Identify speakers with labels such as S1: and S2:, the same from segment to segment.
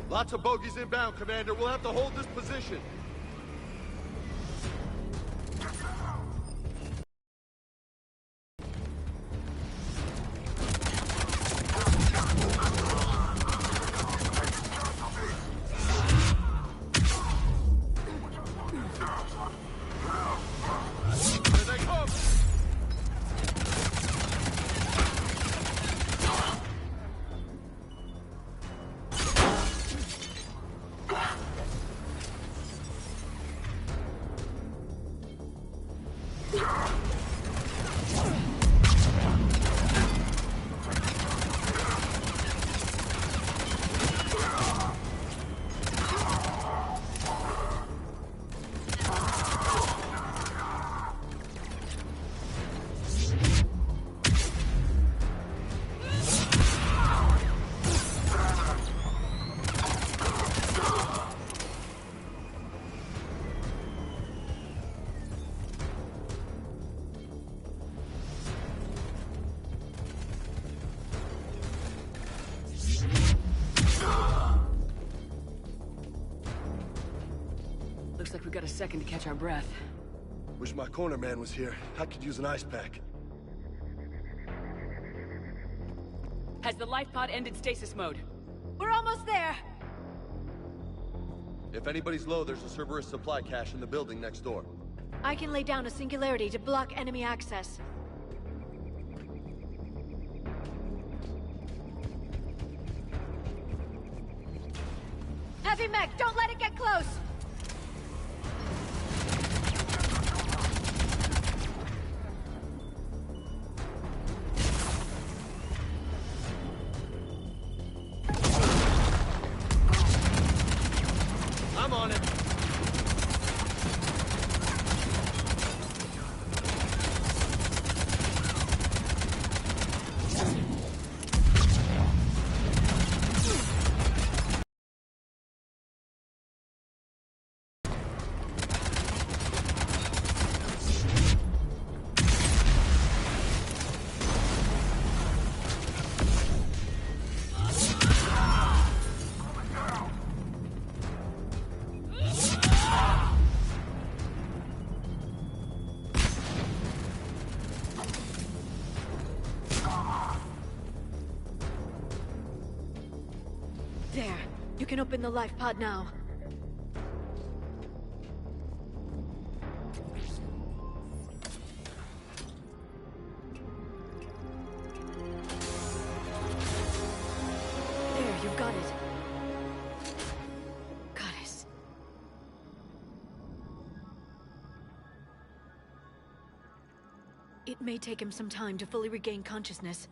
S1: Lots of bogeys inbound, Commander. We'll have to hold this position.
S2: Looks like we got a second to catch our breath.
S1: Wish my corner man was here. I could use an ice pack.
S2: Has the life pod ended stasis mode?
S3: We're almost there!
S1: If anybody's low, there's a Cerberus supply cache in the building next door.
S3: I can lay down a singularity to block enemy access. Heavy mech, don't let it get close!
S1: I'm on it.
S3: There. You can open the life pod now. There, you've got it. Goddess. It may take him some time to fully regain consciousness.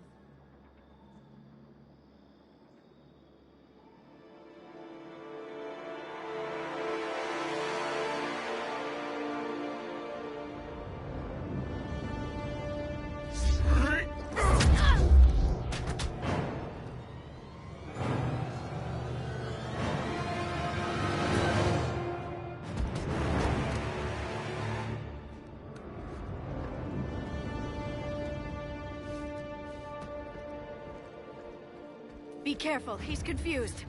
S3: Be careful, he's confused.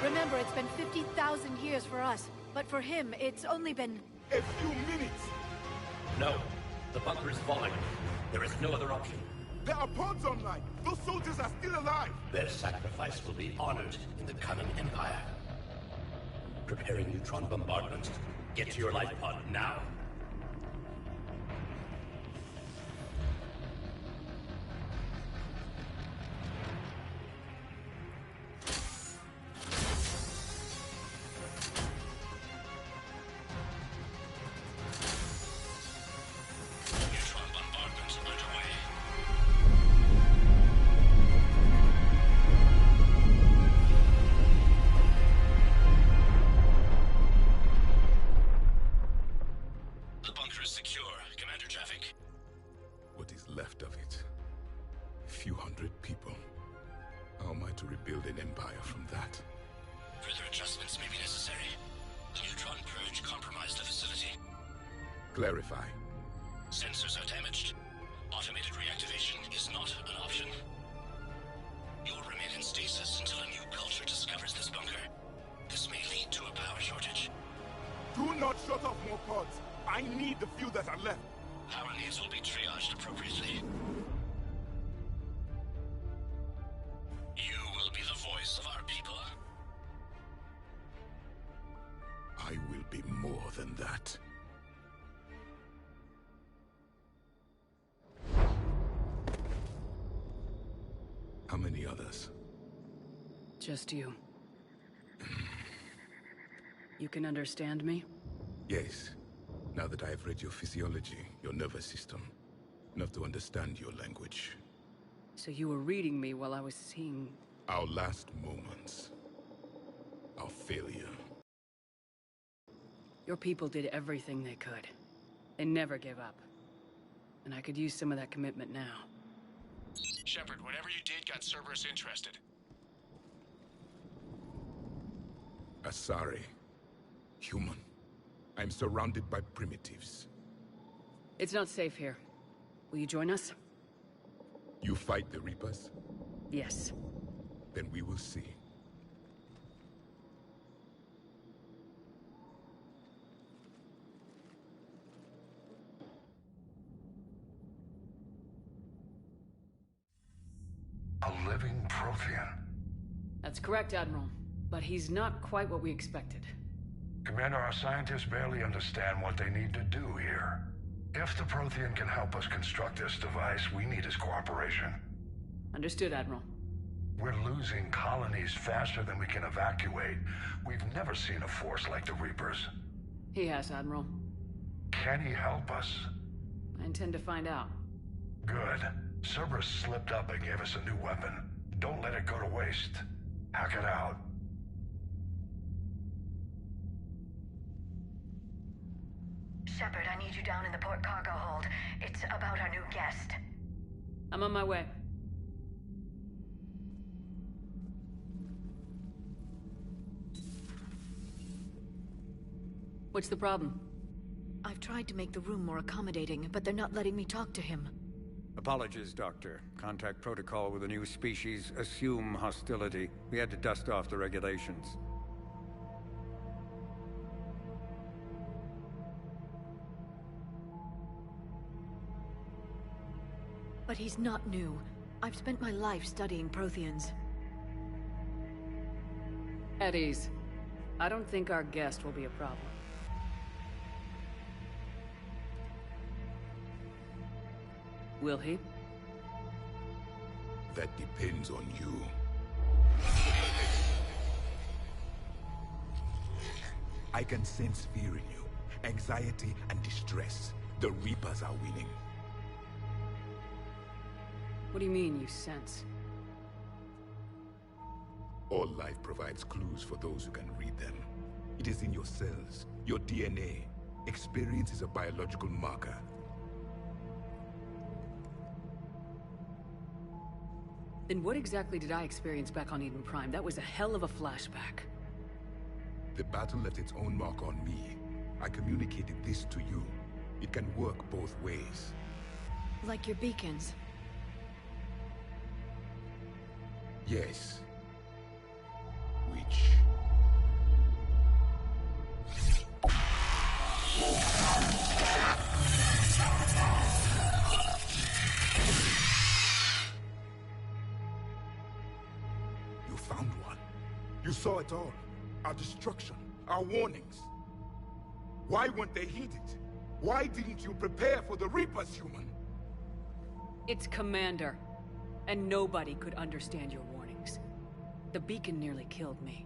S3: Remember, it's been 50,000 years for us, but for him, it's only been...
S4: A few minutes!
S5: No. The bunker is falling. There is no other option.
S4: There are pods online! Those soldiers are still alive!
S5: Their sacrifice will be honored in the coming Empire. Preparing neutron bombardment. Get to your life pod now.
S4: Left of it. A few hundred people. How am I to rebuild an empire from that?
S5: Further adjustments may be necessary. The neutron purge compromised the facility.
S4: Clarify.
S5: Sensors are damaged. Automated reactivation is not an option. You'll remain in stasis until a new culture discovers this bunker. This may lead to a power shortage.
S4: Do not shut off more pods. I need the few that are left.
S5: Power needs will be triaged appropriately. You will be the voice of our people.
S4: I will be more than that. How many others?
S2: Just you. You can understand me?
S4: Yes. Now that I have read your physiology, your nervous system, enough to understand your language.
S2: So you were reading me while I was seeing...
S4: Our last moments. Our failure.
S2: Your people did everything they could. They never gave up. And I could use some of that commitment now.
S6: Shepard, whatever you did got Cerberus interested.
S4: Asari. Human. I'm surrounded by primitives.
S2: It's not safe here. Will you join us?
S4: You fight the Reapers?
S2: Yes.
S4: Then we will see.
S7: A living Prothean.
S2: That's correct, Admiral. But he's not quite what we expected.
S7: Commander, our scientists barely understand what they need to do here. If the Prothean can help us construct this device, we need his cooperation.
S2: Understood, Admiral.
S7: We're losing colonies faster than we can evacuate. We've never seen a force like the Reapers.
S2: He has, Admiral.
S7: Can he help us?
S2: I intend to find out.
S7: Good. Cerberus slipped up and gave us a new weapon. Don't let it go to waste. Hack it out.
S8: Shepard, I need you down in the port cargo hold. It's about our new guest.
S2: I'm on my way. What's the problem?
S3: I've tried to make the room more accommodating, but they're not letting me talk to him.
S9: Apologies, Doctor. Contact protocol with a new species. Assume hostility. We had to dust off the regulations.
S3: But he's not new. I've spent my life studying Protheans.
S2: At ease. I don't think our guest will be a problem. Will he?
S4: That depends on you. I can sense fear in you, anxiety and distress. The Reapers are winning.
S2: What do you mean, you sense?
S4: All life provides clues for those who can read them. It is in your cells, your DNA. Experience is a biological marker.
S2: Then what exactly did I experience back on Eden Prime? That was a hell of a flashback.
S4: The battle left its own mark on me. I communicated this to you. It can work both ways.
S3: Like your beacons.
S4: Yes. Which... You found one.
S1: You saw it all. Our destruction, our warnings. Why weren't they heeded? Why didn't you prepare for the Reapers, human?
S2: It's Commander. And nobody could understand your warnings. The beacon nearly killed me.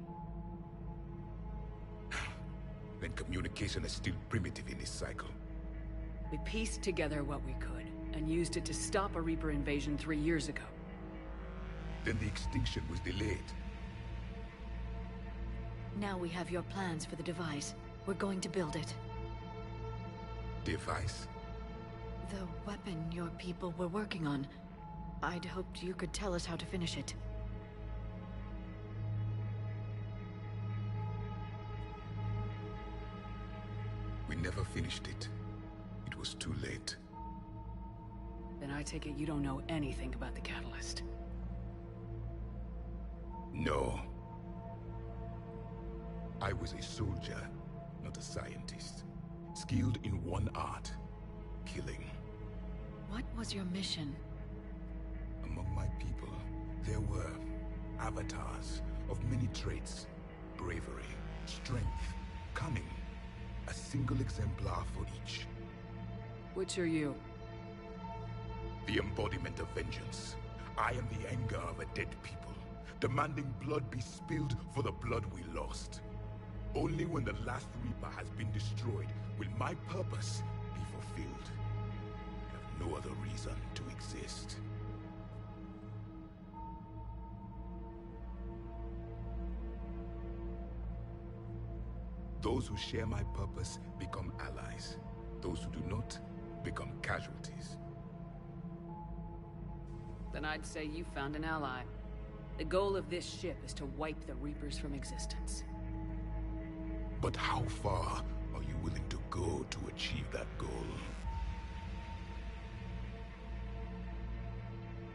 S4: Then communication is still primitive in this cycle.
S2: We pieced together what we could, and used it to stop a Reaper invasion 3 years ago.
S4: Then the extinction was delayed.
S3: Now we have your plans for the device. We're going to build it.
S4: Device?
S3: The weapon your people were working on. I'd hoped you could tell us how to finish it.
S4: never finished it. It was too late.
S2: Then I take it you don't know anything about the catalyst.
S4: No. I was a soldier, not a scientist. Skilled in one art, killing.
S2: What was your mission?
S4: Among my people, there were avatars of many traits. Bravery, strength, cunning. A single exemplar for each.
S2: Which are you?
S4: The embodiment of vengeance. I am the anger of a dead people, demanding blood be spilled for the blood we lost. Only when the last Reaper has been destroyed will my purpose be fulfilled. I have no other reason to exist. Those who share my purpose become allies. Those who do not become casualties.
S2: Then I'd say you found an ally. The goal of this ship is to wipe the Reapers from existence.
S4: But how far are you willing to go to achieve that goal?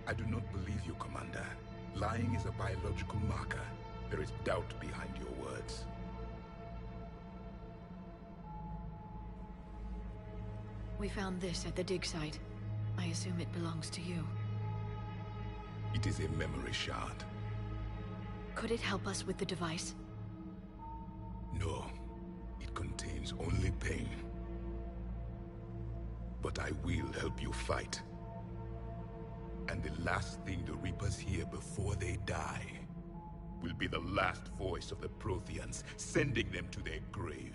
S4: I do not believe you, Commander. Lying is a biological marker. There is doubt behind your words.
S3: We found this at the dig site. I assume it belongs to you.
S4: It is a memory shard.
S3: Could it help us with the device?
S4: No. It contains only pain. But I will help you fight. And the last thing the Reapers hear before they die will be the last voice of the Protheans, sending them to their grave.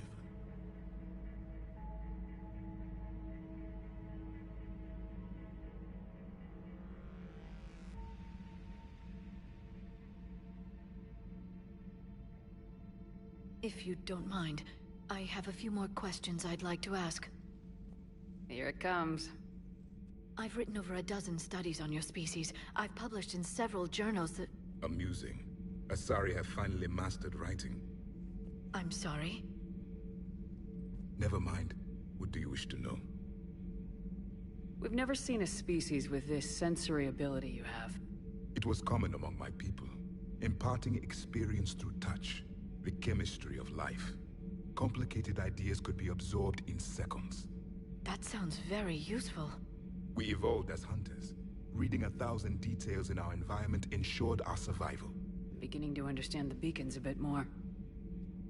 S3: If you don't mind, I have a few more questions I'd like to ask.
S2: Here it comes.
S3: I've written over a dozen studies on your species. I've published in several journals that...
S4: Amusing. Asari have finally mastered writing.
S3: I'm sorry?
S4: Never mind. What do you wish to know?
S2: We've never seen a species with this sensory ability you have.
S4: It was common among my people, imparting experience through touch. The chemistry of life. Complicated ideas could be absorbed in seconds.
S3: That sounds very useful.
S4: We evolved as hunters. Reading 1,000 details in our environment ensured our survival.
S2: Beginning to understand the beacons a bit more.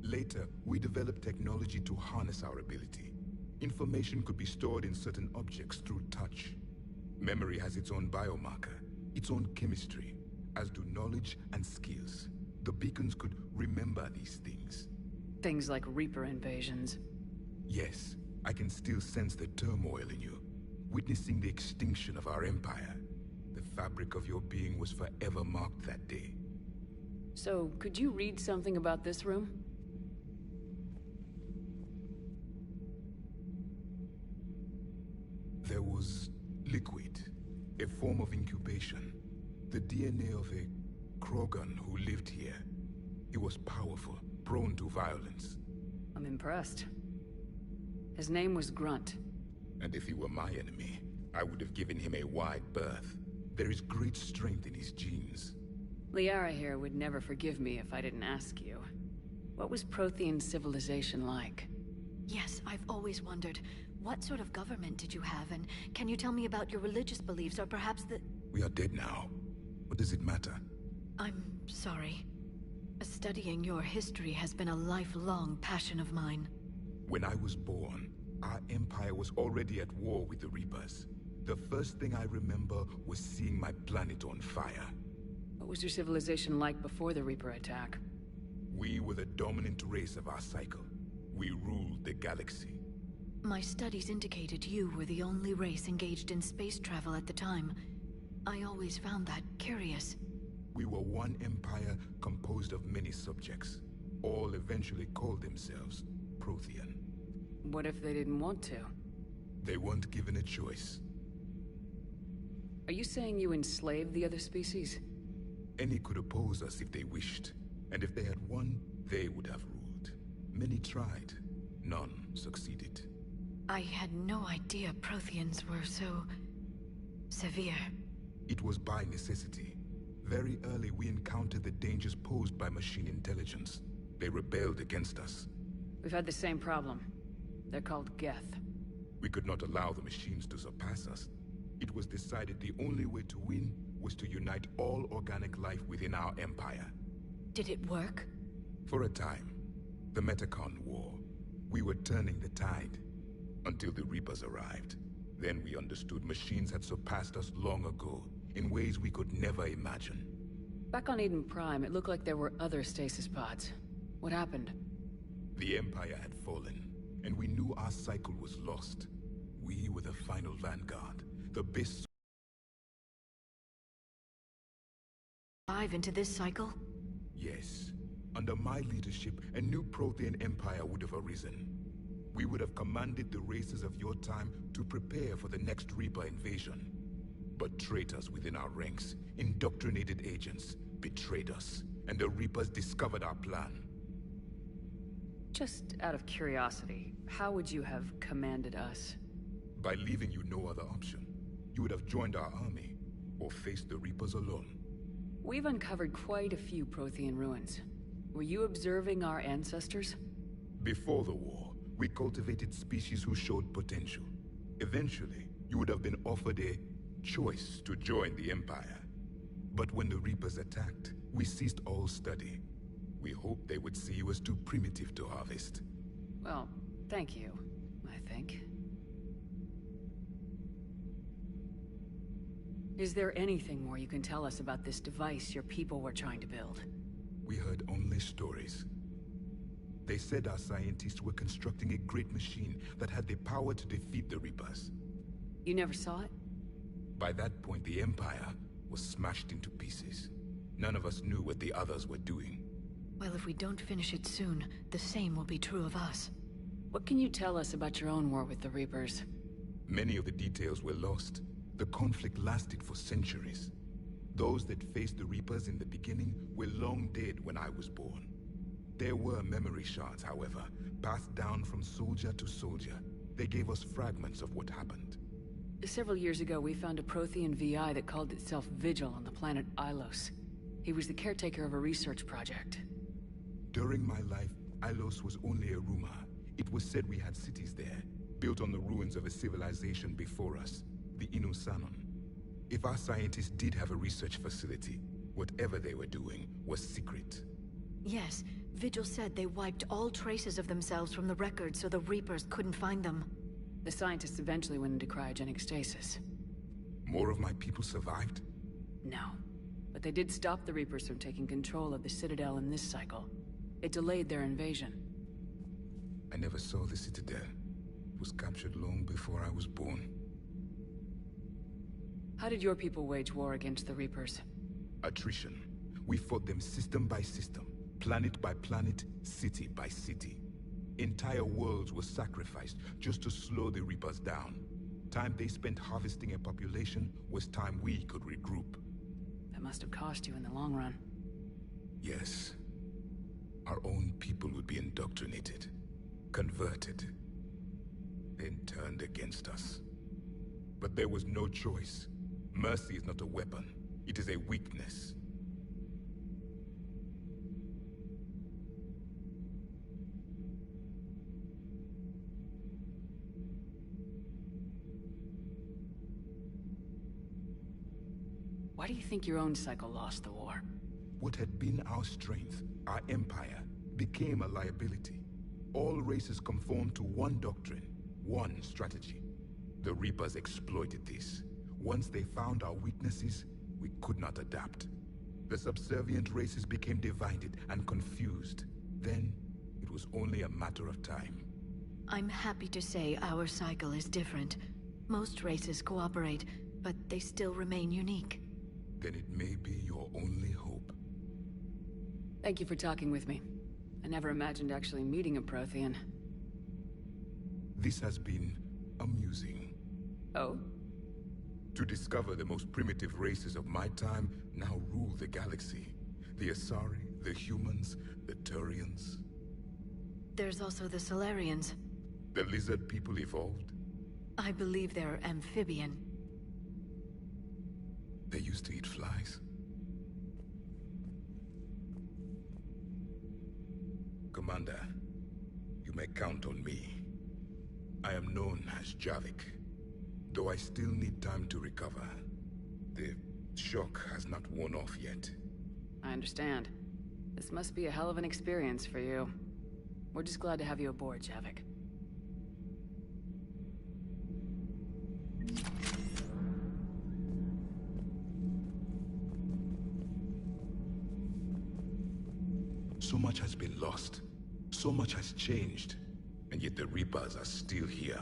S4: Later, we developed technology to harness our ability. Information could be stored in certain objects through touch. Memory has its own biomarker, its own chemistry, as do knowledge and skills. The beacons could remember these things.
S2: Things like Reaper invasions.
S4: Yes, I can still sense the turmoil in you. Witnessing the extinction of our empire. The fabric of your being was forever marked that day.
S2: So, could you read something about this room?
S4: There was liquid, a form of incubation. The DNA of a Krogan who lived here. He was powerful, prone to violence.
S2: I'm impressed. His name was Grunt.
S4: And if he were my enemy, I would have given him a wide berth. There is great strength in his genes.
S2: Liara here would never forgive me if I didn't ask you. What was Prothean civilization like?
S3: Yes, I've always wondered. What sort of government did you have, and can you tell me about your religious beliefs, or perhaps the...
S4: We are dead now. What does it matter?
S3: I'm sorry. Studying your history has been a lifelong passion of mine.
S4: When I was born, our empire was already at war with the Reapers. The first thing I remember was seeing my planet on fire.
S2: What was your civilization like before the Reaper attack?
S4: We were the dominant race of our cycle. We ruled the galaxy.
S3: My studies indicated you were the only race engaged in space travel at the time. I always found that curious.
S4: We were one empire composed of many subjects. All eventually called themselves Prothean.
S2: What if they didn't want to?
S4: They weren't given a choice.
S2: Are you saying you enslaved the other species?
S4: Any could oppose us if they wished. And if they had won, they would have ruled. Many tried. None succeeded.
S3: I had no idea Protheans were so... severe.
S4: It was by necessity. Very early, we encountered the dangers posed by machine intelligence. They rebelled against us.
S2: We've had the same problem. They're called Geth.
S4: We could not allow the machines to surpass us. It was decided the only way to win was to unite all organic life within our empire.
S3: Did it work?
S4: For a time. The Metacon War. We were turning the tide. Until the Reapers arrived. Then we understood machines had surpassed us long ago, in ways we could never imagine.
S2: Back on Eden Prime, it looked like there were other stasis pods. What happened?
S4: The Empire had fallen, and we knew our cycle was lost. We were the final vanguard, the best...
S3: Dive into this cycle?
S4: Yes. Under my leadership, a new Prothean empire would have arisen. We would have commanded the races of your time to prepare for the next Reaper invasion. But traitors within our ranks, indoctrinated agents, betrayed us, and the Reapers discovered our plan.
S2: Just out of curiosity, how would you have commanded us?
S4: By leaving you no other option. You would have joined our army, or faced the Reapers alone.
S2: We've uncovered quite a few Prothean ruins. Were you observing our ancestors?
S4: Before the war, we cultivated species who showed potential. Eventually, you would have been offered a choice to join the Empire. But when the Reapers attacked, we ceased all study. We hoped they would see you as too primitive to harvest.
S2: Well, thank you, I think. Is there anything more you can tell us about this device your people were trying to build?
S4: We heard only stories. They said our scientists were constructing a great machine that had the power to defeat the Reapers.
S2: You never saw it?
S4: By that point, the Empire was smashed into pieces. None of us knew what the others were doing.
S3: Well, if we don't finish it soon, the same will be true of us.
S2: What can you tell us about your own war with the Reapers?
S4: Many of the details were lost. The conflict lasted for centuries. Those that faced the Reapers in the beginning were long dead when I was born. There were memory shards, however, passed down from soldier to soldier. They gave us fragments of what happened.
S2: Several years ago, we found a Prothean VI that called itself Vigil on the planet Ilos. He was the caretaker of a research project.
S4: During my life, Ilos was only a rumor. It was said we had cities there, built on the ruins of a civilization before us, the Inusanon. If our scientists did have a research facility, whatever they were doing was secret.
S3: Yes, Vigil said they wiped all traces of themselves from the records so the Reapers couldn't find them.
S2: The scientists eventually went into cryogenic stasis.
S4: More of my people survived?
S2: No. But they did stop the Reapers from taking control of the Citadel in this cycle. It delayed their invasion.
S4: I never saw the Citadel. It was captured long before I was born.
S2: How did your people wage war against the Reapers?
S4: Attrition. We fought them system by system, planet by planet, city by city. Entire worlds were sacrificed just to slow the Reapers down. Time they spent harvesting a population was time we could regroup.
S2: That must have cost you in the long run.
S4: Yes. Our own people would be indoctrinated, converted, then turned against us. But there was no choice. Mercy is not a weapon. It is a weakness.
S2: Why do you think your own cycle lost the war?
S4: What had been our strength, our empire, became a liability. All races conformed to one doctrine, one strategy. The Reapers exploited this. Once they found our weaknesses, we could not adapt. The subservient races became divided and confused. Then, it was only a matter of time.
S3: I'm happy to say our cycle is different. Most races cooperate, but they still remain unique.
S4: Then it may be your only hope.
S2: Thank you for talking with me. I never imagined actually meeting a Prothean.
S4: This has been amusing.
S2: Oh?
S4: To discover the most primitive races of my time now rule the galaxy. The Asari, the humans, the Turians.
S3: There's also the Solarians.
S4: The lizard people evolved?
S3: I believe they're amphibian.
S4: They used to eat flies? Commander, you may count on me. I am known as Javik, though I still need time to recover. The shock has not worn off yet.
S2: I understand. This must be a hell of an experience for you. We're just glad to have you aboard, Javik.
S4: So much has been lost. So much has changed. And yet the Reapers are still here.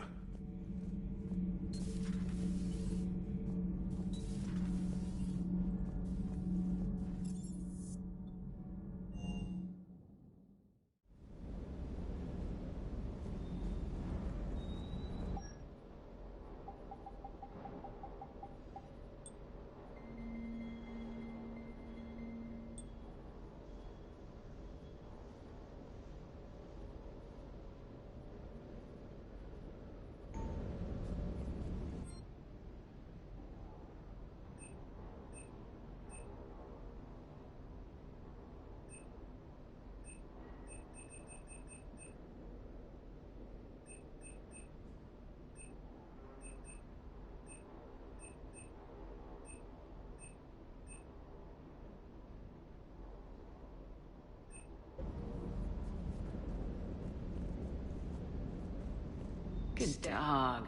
S2: Good dog.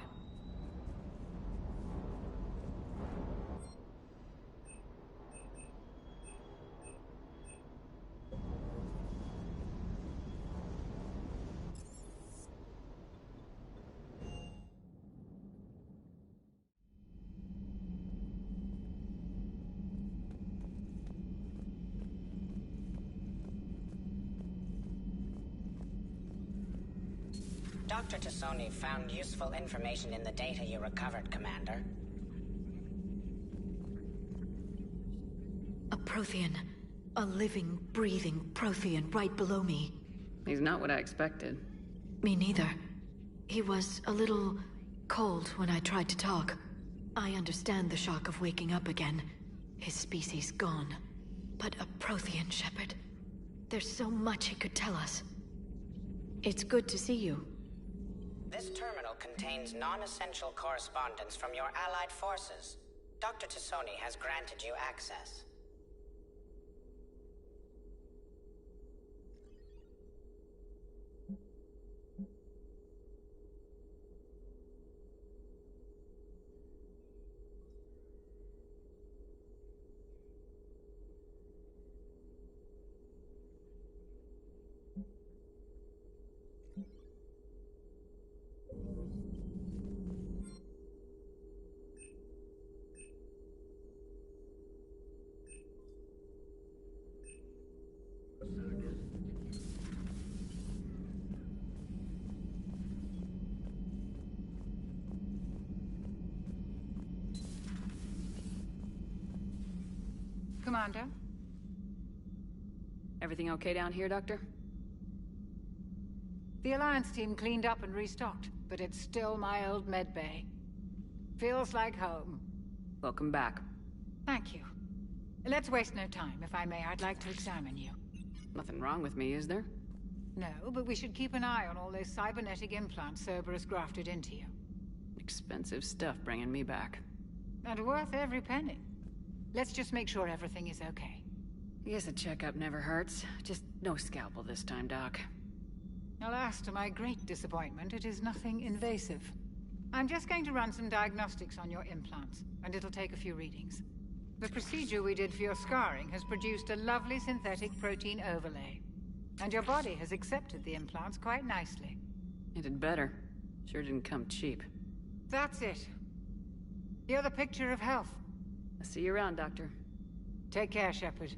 S10: Dr. Tassoni found useful information in the data you recovered, Commander.
S3: A Prothean. A living, breathing Prothean right below me.
S2: He's not what I expected.
S3: Me neither. He was a little cold when I tried to talk. I understand the shock of waking up again. His species gone. But a Prothean, Shepard. There's so much he could tell us. It's good to see you.
S10: This terminal contains non-essential correspondence from your allied forces. Dr. Tassoni has granted you access.
S11: Commander?
S2: Everything okay down here, Doctor?
S11: The Alliance team cleaned up and restocked, but it's still my old med bay. Feels like home.
S2: Welcome back.
S11: Thank you. Let's waste no time. If I may, I'd like to examine you.
S2: Nothing wrong with me, is there?
S11: No, but we should keep an eye on all those cybernetic implants Cerberus grafted into you.
S2: Expensive stuff bringing me back.
S11: And worth every penny. Let's just make sure everything is okay.
S2: I guess a checkup never hurts. Just no scalpel this time, Doc.
S11: Alas, to my great disappointment, it is nothing invasive. I'm just going to run some diagnostics on your implants, and it'll take a few readings. The procedure we did for your scarring has produced a lovely synthetic protein overlay. And your body has accepted the implants quite nicely.
S2: It did better. Sure didn't come cheap.
S11: That's it. You're the picture of health.
S2: I'll see you around, Doctor.
S11: Take care, Shepard.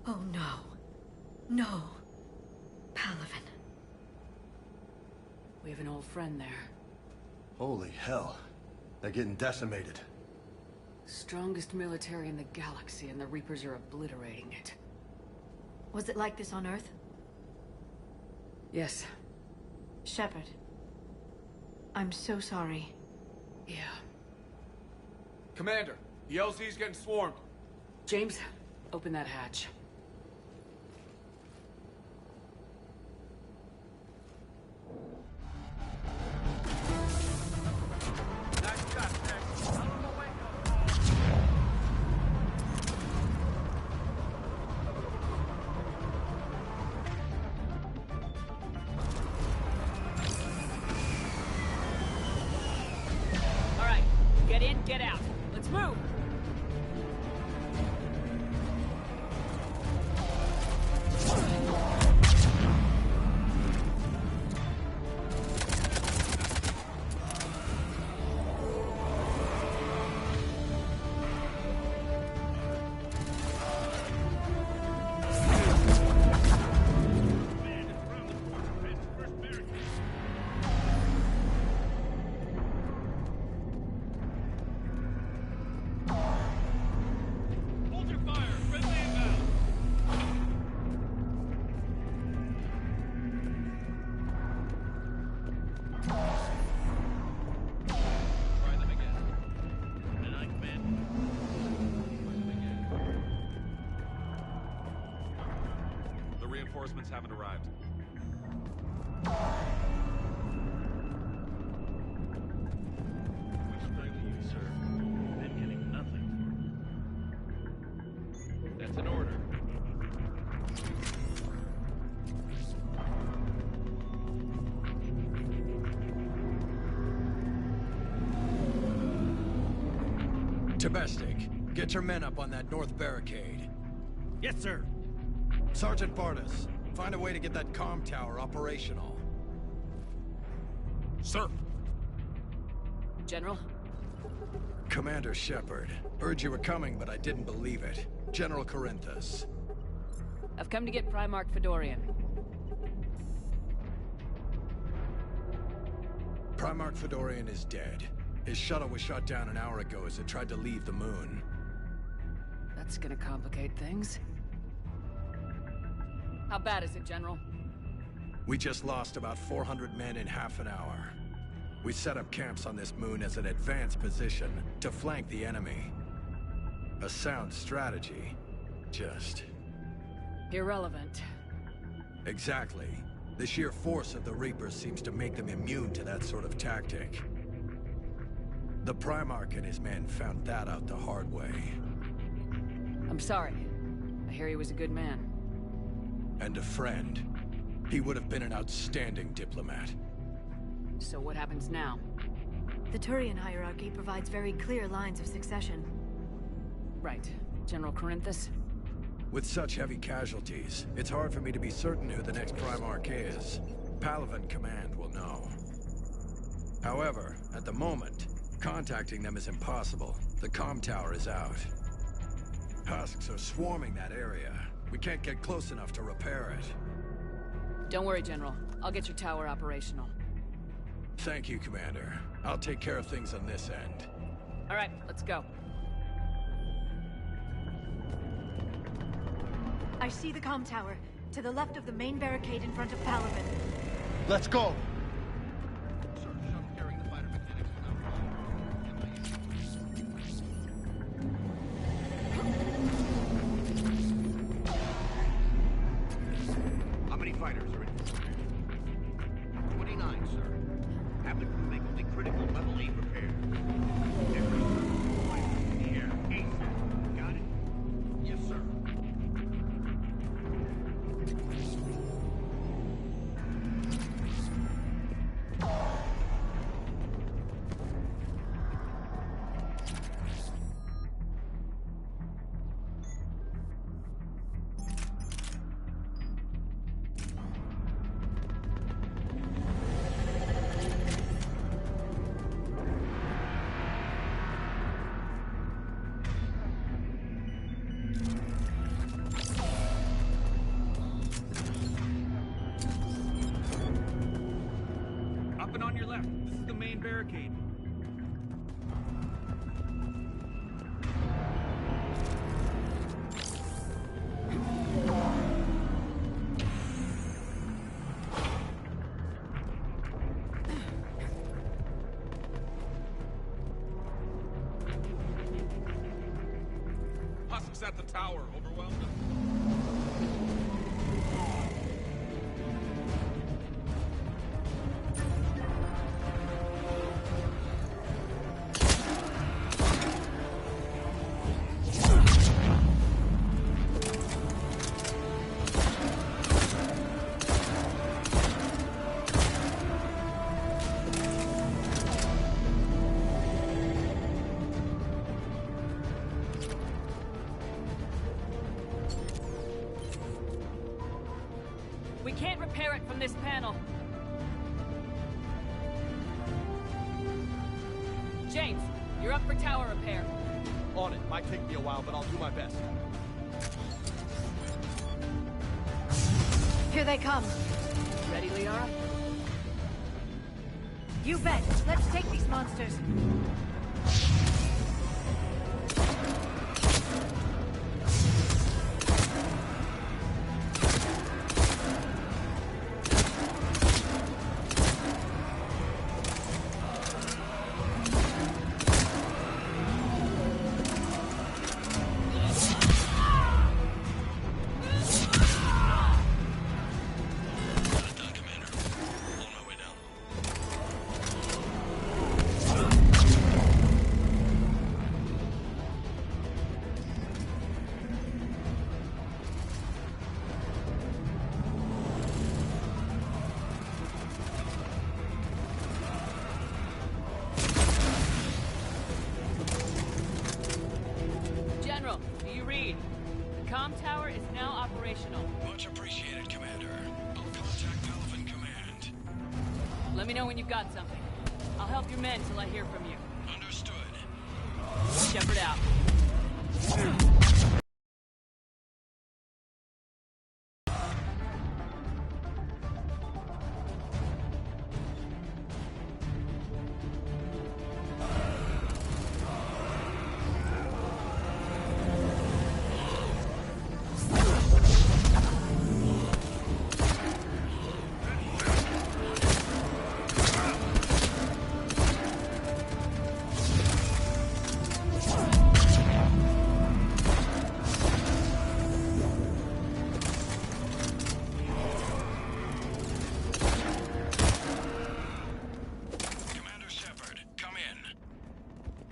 S3: Oh no. No. Palaven.
S2: We have an old friend there.
S12: Holy hell. They're getting decimated.
S2: Strongest military in the galaxy, and the Reapers are obliterating it.
S3: Was it like this on Earth?
S2: Yes.
S3: Shepard. I'm so sorry.
S2: Yeah.
S13: Commander, the LZ's getting swarmed.
S2: James, open that hatch. Get in, get out. Let's move!
S14: Reinforcements haven't arrived.
S15: We struggle you, sir. Been getting nothing for it. That's an order.
S16: Domestic, get your men up on that north barricade.
S15: Yes, sir.
S16: Sergeant Bartis, find a way to get that comm tower operational.
S1: Sir.
S2: General?
S16: Commander Shepard. Heard you were coming, but I didn't believe it. General Corinthus.
S2: I've come to get Primarch Fedorian.
S16: Primarch Fedorian is dead. His shuttle was shot down an hour ago as it tried to leave the moon.
S2: That's gonna complicate things. How bad is it, General?
S16: We just lost about 400 men in half an hour. We set up camps on this moon as an advanced position to flank the enemy. A sound strategy. Just...
S2: irrelevant.
S16: Exactly. The sheer force of the Reapers seems to make them immune to that sort of tactic. The Primarch and his men found that out the hard way.
S2: I'm sorry. I hear he was a good man.
S16: And a friend. He would have been an outstanding diplomat.
S2: So what happens now?
S3: The Turian hierarchy provides very clear lines of succession.
S2: Right. General Corinthus?
S16: With such heavy casualties, it's hard for me to be certain who the next Primarch is. Palaven Command will know. However, at the moment, contacting them is impossible. The comm tower is out. Husks are swarming that area. We can't get close enough to repair it.
S2: Don't worry, General. I'll get your tower operational.
S16: Thank you, Commander. I'll take care of things on this end.
S2: All right, let's go.
S3: I see the comm tower, to the left of the main barricade in front of Palaven.
S12: Let's go!
S17: How many fighters are in? 29, sir. Have the crew make only critical level 8 repairs. Here, ASAP. Got it? Yes, sir.
S15: Up and on your left. This is the main barricade.
S14: Husks at the tower. Overwhelmed?
S2: We can't repair it from this panel. James, you're up for tower repair.
S18: On it. Might take me a while, but I'll do my best.
S3: Here they come.
S2: Ready, Liara?
S3: You bet. Let's take these monsters.
S2: comm tower is now operational.
S16: Much appreciated, Commander. I'll contact Palaven Command.
S2: Let me know when you've got something. I'll help your men till I hear from you.
S5: Understood.
S2: Shepard out.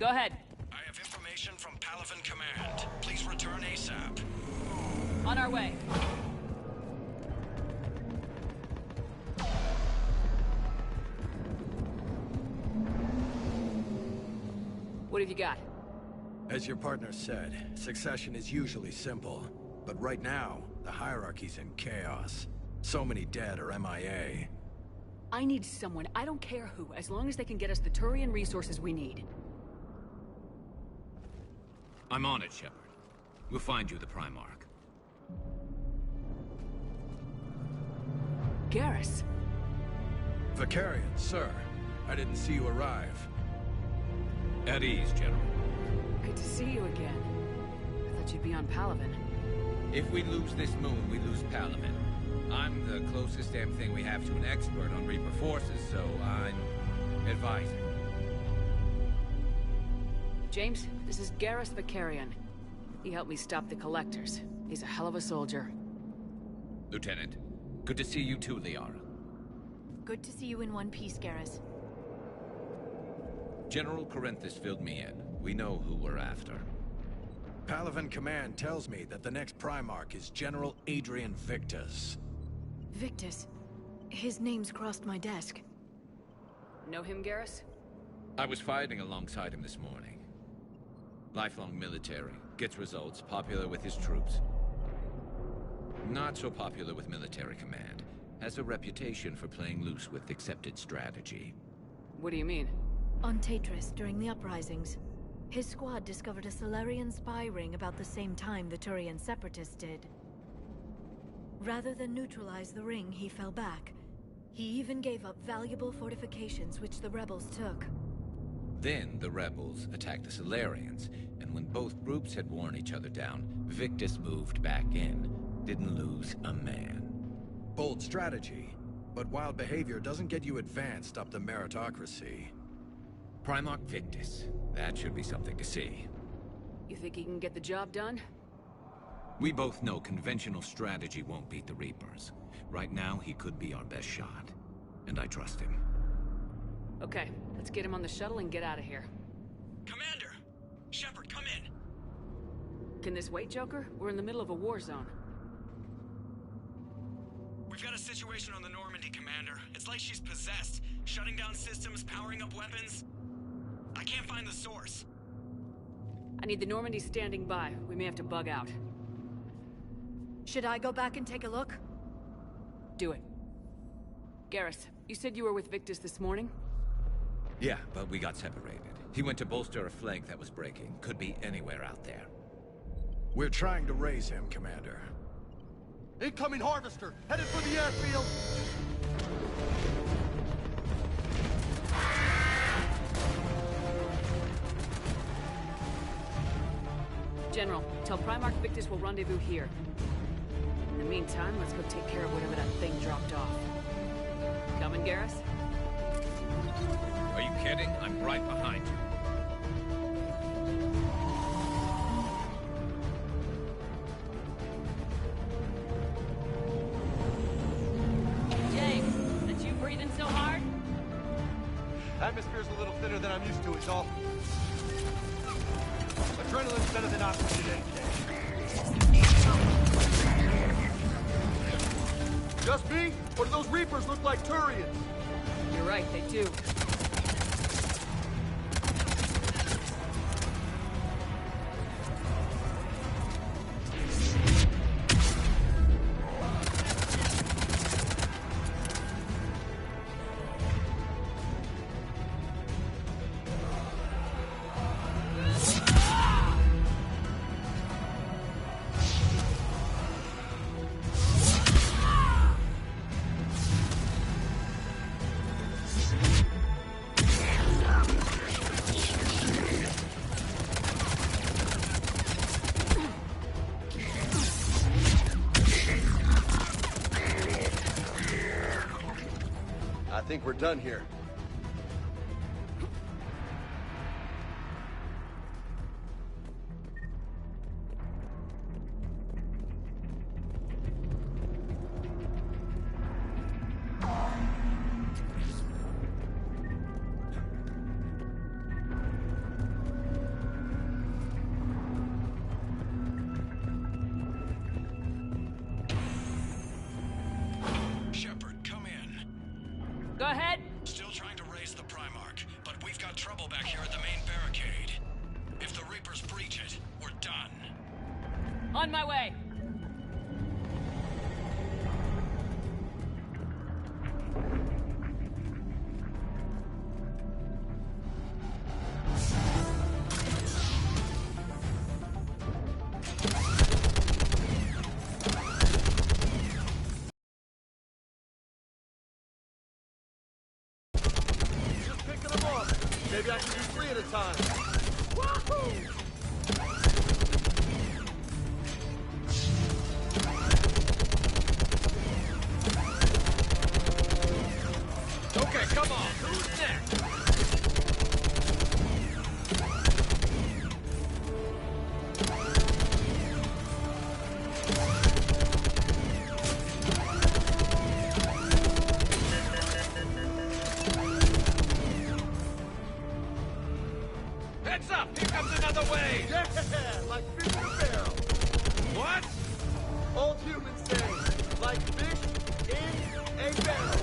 S2: Go ahead.
S5: I have information from Palaven Command. Please return ASAP.
S2: On our way. What have you got?
S16: As your partner said, succession is usually simple. But right now, the hierarchy's in chaos. So many dead or MIA.
S2: I need someone, I don't care who, as long as they can get us the Turian resources we need.
S17: I'm on it, Shepard. We'll find you the Primarch.
S2: Garrus.
S16: Vicarian, sir. I didn't see you arrive.
S17: At ease, General.
S2: Good to see you again. I thought you'd be on Palaven.
S17: If we lose this moon, we lose Palaven. I'm the closest damn thing we have to an expert on Reaper forces, so I'm advising.
S2: James, this is Garrus Vicarian. He helped me stop the Collectors. He's a hell of a soldier.
S17: Lieutenant, good to see you too, Liara.
S3: Good to see you in one piece, Garrus.
S17: General Corinthus filled me in. We know who we're after.
S16: Palaven Command tells me that the next Primarch is General Adrian Victus.
S3: Victus? His name's crossed my desk.
S2: Know him, Garrus?
S17: I was fighting alongside him this morning. Lifelong military, gets results, popular with his troops. Not so popular with military command. Has a reputation for playing loose with accepted strategy.
S2: What do you mean?
S3: On Tatris, during the uprisings, his squad discovered a Solarian spy ring about the same time the Turian separatists did. Rather than neutralize the ring, he fell back. He even gave up valuable fortifications which the rebels took.
S17: Then the rebels attacked the Solarians, and when both groups had worn each other down, Victus moved back in. Didn't lose a man.
S16: Bold strategy, but wild behavior doesn't get you advanced up the meritocracy.
S17: Primarch Victus. That should be something to see.
S2: You think he can get the job done?
S17: We both know conventional strategy won't beat the Reapers. Right now, he could be our best shot. And I trust him.
S2: Okay, let's get him on the shuttle and get out of here.
S5: Commander! Shepard, come in!
S2: Can this wait, Joker? We're in the middle of a war zone.
S5: We've got a situation on the Normandy, Commander. It's like she's possessed. Shutting down systems, powering up weapons. I can't find the source.
S2: I need the Normandy standing by. We may have to bug out.
S3: Should I go back and take a look?
S2: Do it. Garrus, you said you were with Victus this morning?
S17: Yeah, but we got separated. He went to bolster a flank that was breaking. Could be anywhere out there.
S16: We're trying to raise him, Commander.
S18: Incoming Harvester! Headed for the airfield!
S2: General, tell Primarch Victus we'll rendezvous here. In the meantime, let's go take care of whatever that thing dropped off. Coming, Garrus?
S17: Are you kidding? I'm right behind you.
S2: James, that's you breathing so hard?
S18: Atmosphere's a little thinner than I'm used to, is all. Adrenaline's better than oxygen any day. Just me? Or do those Reapers look like Turians?
S2: You're right, they do.
S12: think we're done here.
S2: Go ahead.
S7: Still trying to raise the Primarch, but we've got trouble back here at the main barricade. If the Reapers breach it, we're done.
S2: On my way.
S18: Maybe I can do 3 at a time. Wahoo!
S13: Okay, come on. Who's next? Heads up! Here comes another wave!
S18: Yeah, like fish in a barrel.
S13: What?
S18: Old humans say, like fish in a barrel.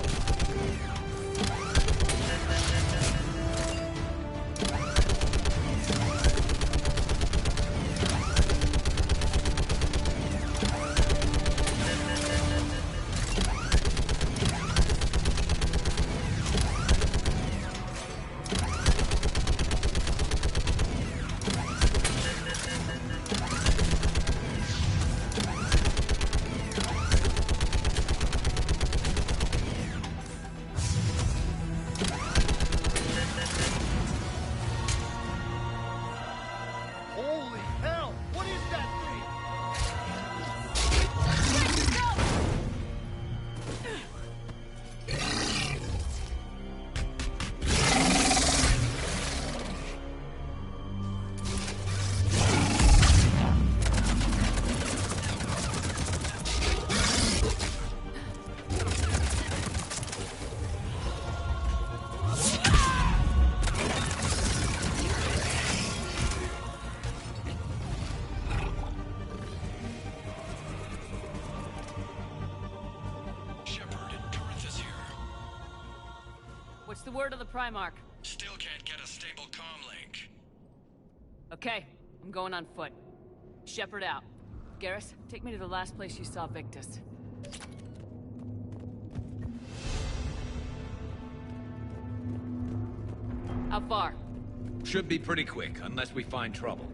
S18: Holy hell! What is that thing?
S2: What's the word of the Primarch?
S7: Still can't get a stable comm link.
S2: Okay, I'm going on foot. Shepard out. Garrus, take me to the last place you saw Victus. How far?
S17: Should be pretty quick, unless we find trouble.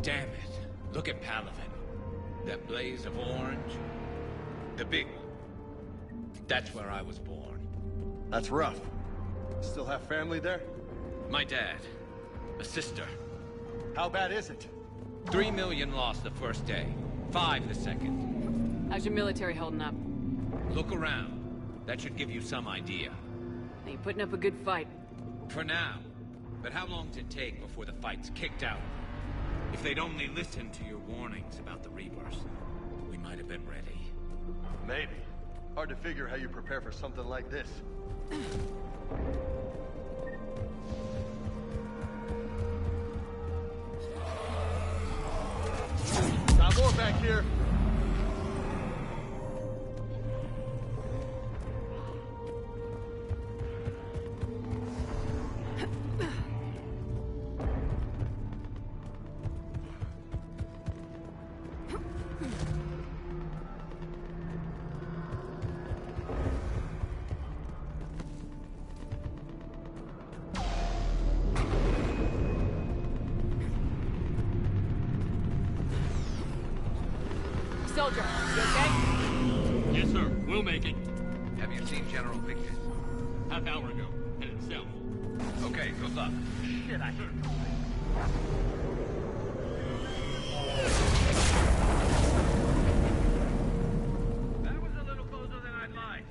S17: Damn it. Look at Palaven. That blaze of orange. The big one. That's where I was born.
S12: That's rough. Still have family there?
S17: My dad. A sister.
S12: How bad is it?
S17: 3 million lost the first day. 5 the second.
S2: How's your military holding up?
S17: Look around. That should give you some idea.
S2: You're putting up a good fight.
S17: For now. But how long does it take before the fight's kicked out? If they'd only listened to your warnings about the Reapers, we might have been ready.
S12: Maybe. Hard to figure how you prepare for something like this.
S18: Got more back here.
S2: Soldier, you okay?
S15: Yes, sir. We'll make it.
S17: Have you seen General Victus?
S15: Half hour ago. Headed south.
S17: Okay, good luck.
S18: Shit, I hit it.
S13: That was a little closer than I'd like.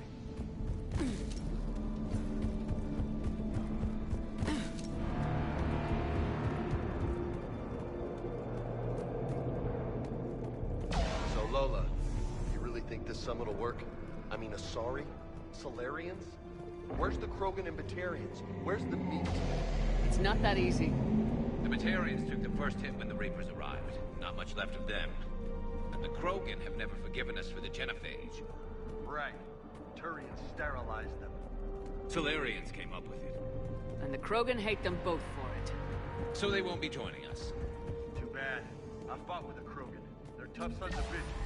S12: So, Lola, you really think this summit will work? I mean, Asari? Solarians? Where's the Krogan and Batarians? Where's the meat?
S2: It's not that easy.
S17: The Batarians took the first hit when the Reapers arrived. Not much left of them. And the Krogan have never forgiven us for the genophage.
S12: Right. Turians sterilized them.
S17: Solarians came up with it.
S2: And the Krogan hate them both for it.
S17: So they won't be joining us.
S12: Too bad. I fought with a Krogan. They're tough sons of bitches.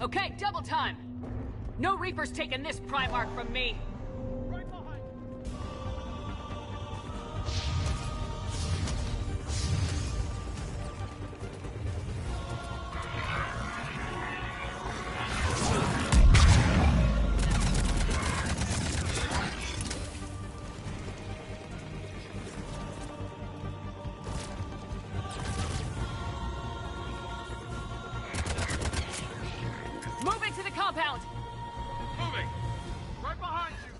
S2: Okay, double time! No Reapers taking this Primarch from me!
S18: Right behind
S2: Moving to the compound!
S13: Moving!
S18: Right behind you!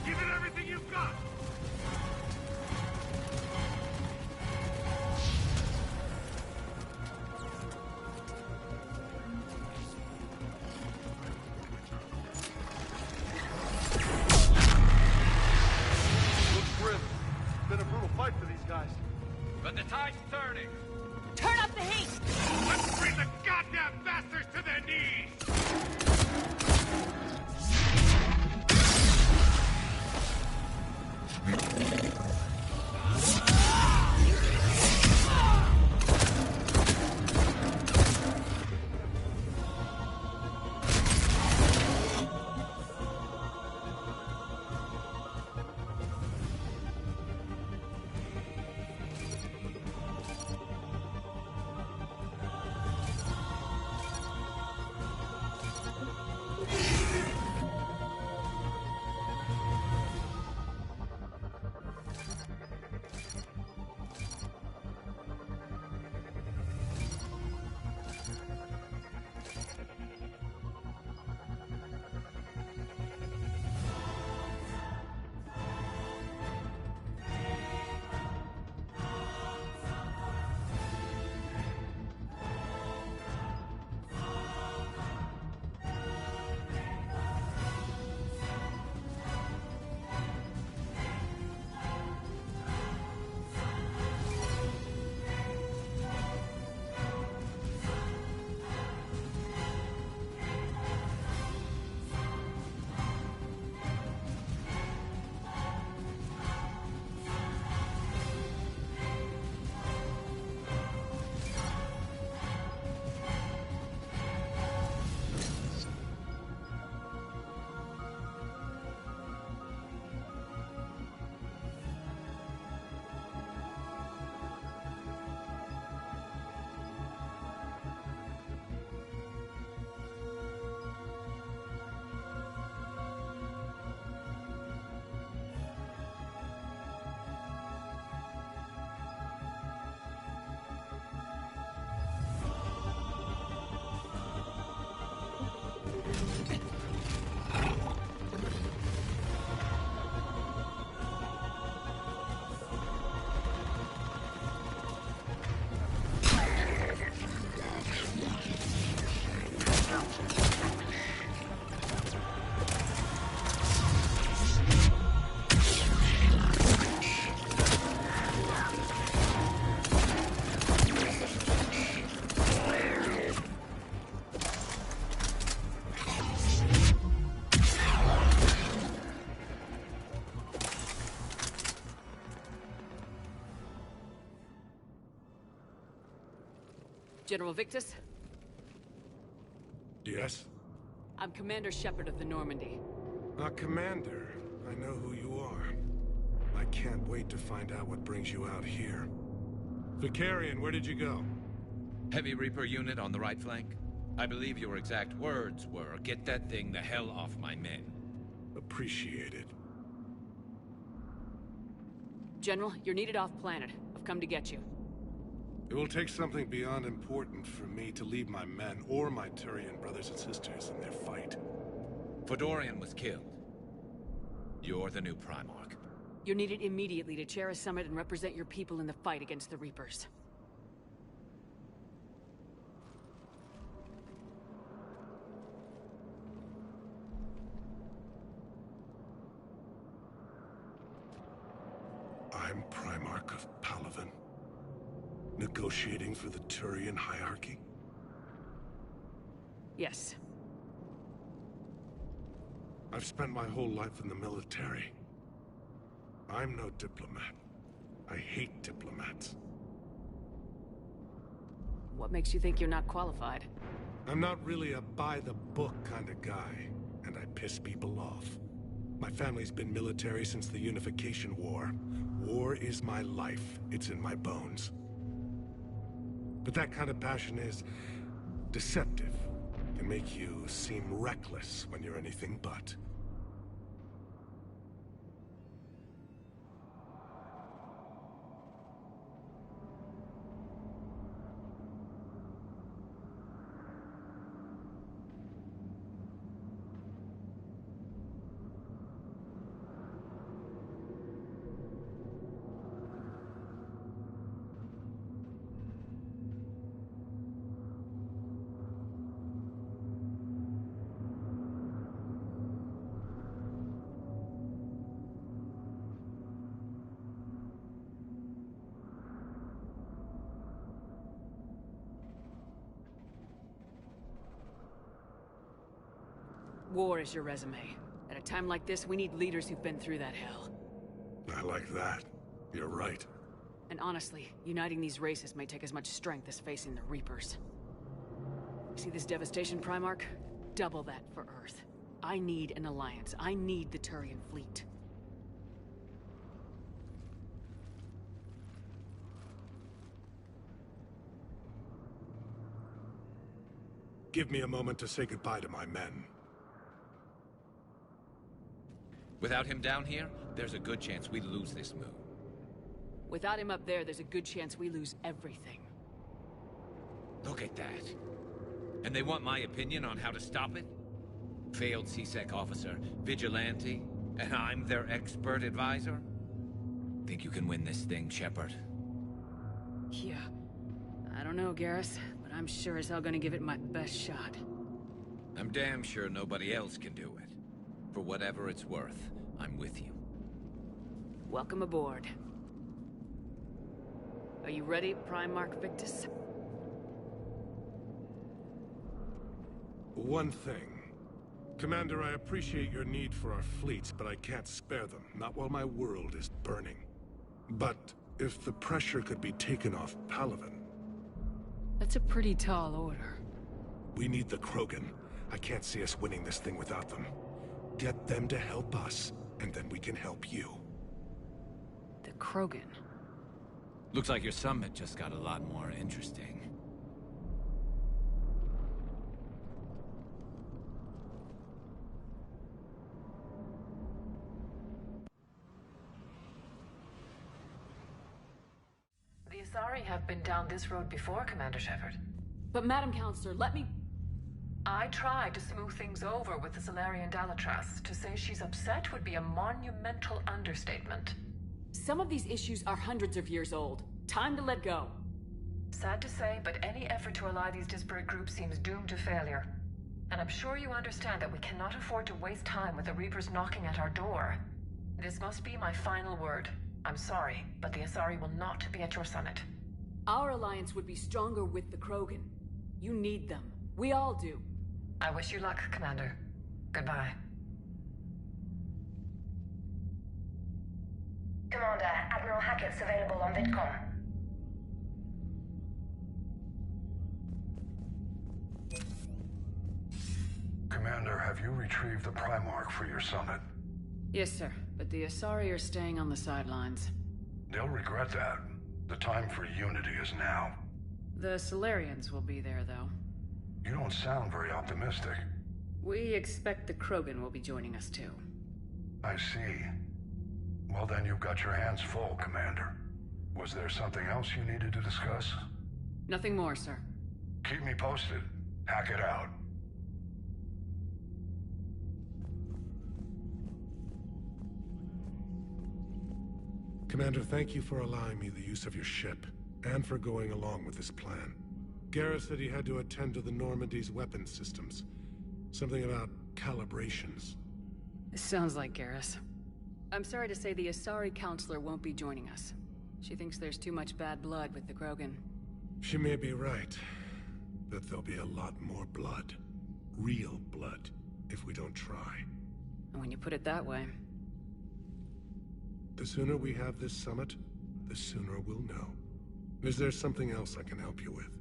S13: Give it everything you've got!
S12: Looks grim. It's been a brutal fight for these guys.
S13: But the tide's turning!
S2: Turn up the heat!
S13: Let's bring the goddamn bastards to their knees!
S2: General Victus?
S19: Yes?
S2: I'm Commander Shepard of the Normandy.
S19: Commander. I know who you are. I can't wait to find out what brings you out here. Vicarian, where did you go?
S17: Heavy Reaper unit on the right flank. I believe your exact words were, "Get that thing the hell off my men."
S19: Appreciated.
S2: General, you're needed off-planet. I've come to get you.
S19: It will take something beyond important for me to leave my men or my Turian brothers and sisters in their fight.
S17: Fodorian was killed. You're the new Primarch.
S2: You're needed immediately to chair a summit and represent your people in the fight against the Reapers.
S19: I'm Primarch of Palaven. Negotiating for the Turian hierarchy?
S2: Yes.
S19: I've spent my whole life in the military. I'm no diplomat. I hate diplomats.
S2: What makes you think you're not qualified?
S19: I'm not really a by-the-book kind of guy, and I piss people off. My family's been military since the Unification War. War is my life. It's in my bones. But that kind of passion is deceptive. Can make you seem reckless when you're anything but.
S2: War is your resume. At a time like this, we need leaders who've been through that hell.
S19: I like that. You're right.
S2: And honestly, uniting these races may take as much strength as facing the Reapers. See this devastation, Primarch? Double that for Earth. I need an alliance. I need the Turian fleet.
S19: Give me a moment to say goodbye to my men.
S17: Without him down here, there's a good chance we lose this move.
S2: Without him up there's a good chance we lose everything.
S17: Look at that. And they want my opinion on how to stop it? Failed CSEC officer, vigilante, and I'm their expert advisor? Think you can win this thing, Shepard?
S2: Yeah. I don't know, Garrus, but I'm sure as hell gonna give it my best shot.
S17: I'm damn sure nobody else can do it. For whatever it's worth, I'm with you.
S2: Welcome aboard. Are you ready, Primarch Victus?
S19: One thing. Commander, I appreciate your need for our fleets, but I can't spare them. Not while my world is burning. But if the pressure could be taken off Palaven...
S2: That's a pretty tall order.
S19: We need the Krogan. I can't see us winning this thing without them. Get them to help us, and then we can help you.
S2: The Krogan?
S17: Looks like your summit just got a lot more interesting.
S20: The Asari have been down this road before, Commander Shepard.
S2: But Madam Counselor, let me...
S20: I tried to smooth things over with the Salarian Dalatras. To say she's upset would be a monumental understatement.
S2: Some of these issues are hundreds of years old. Time to let go.
S20: Sad to say, but any effort to ally these disparate groups seems doomed to failure. And I'm sure you understand that we cannot afford to waste time with the Reapers knocking at our door. This must be my final word. I'm sorry, but the Asari will not be at your summit.
S2: Our alliance would be stronger with the Krogan. You need them. We all do.
S20: I wish you luck, Commander. Goodbye.
S8: Commander, Admiral Hackett's available on VidCom.
S7: Commander, have you retrieved the Primarch for your summit?
S2: Yes, sir. But the Asari are staying on the sidelines.
S7: They'll regret that. The time for unity is now.
S2: The Solarians will be there, though.
S7: You don't sound very optimistic.
S2: We expect the Krogan will be joining us, too.
S7: I see. Well, then you've got your hands full, Commander. Was there something else you needed to discuss?
S2: Nothing more, sir.
S7: Keep me posted. Hack it out.
S19: Commander, thank you for allowing me the use of your ship, and for going along with this plan. Garrus said he had to attend to the Normandy's weapons systems. Something about calibrations.
S2: Sounds like Garrus. I'm sorry to say the Asari Counselor won't be joining us. She thinks there's too much bad blood with the Krogan.
S19: She may be right, but there'll be a lot more blood. Real blood, if we don't try.
S2: And when you put it that way...
S19: The sooner we have this summit, the sooner we'll know. Is there something else I can help you with?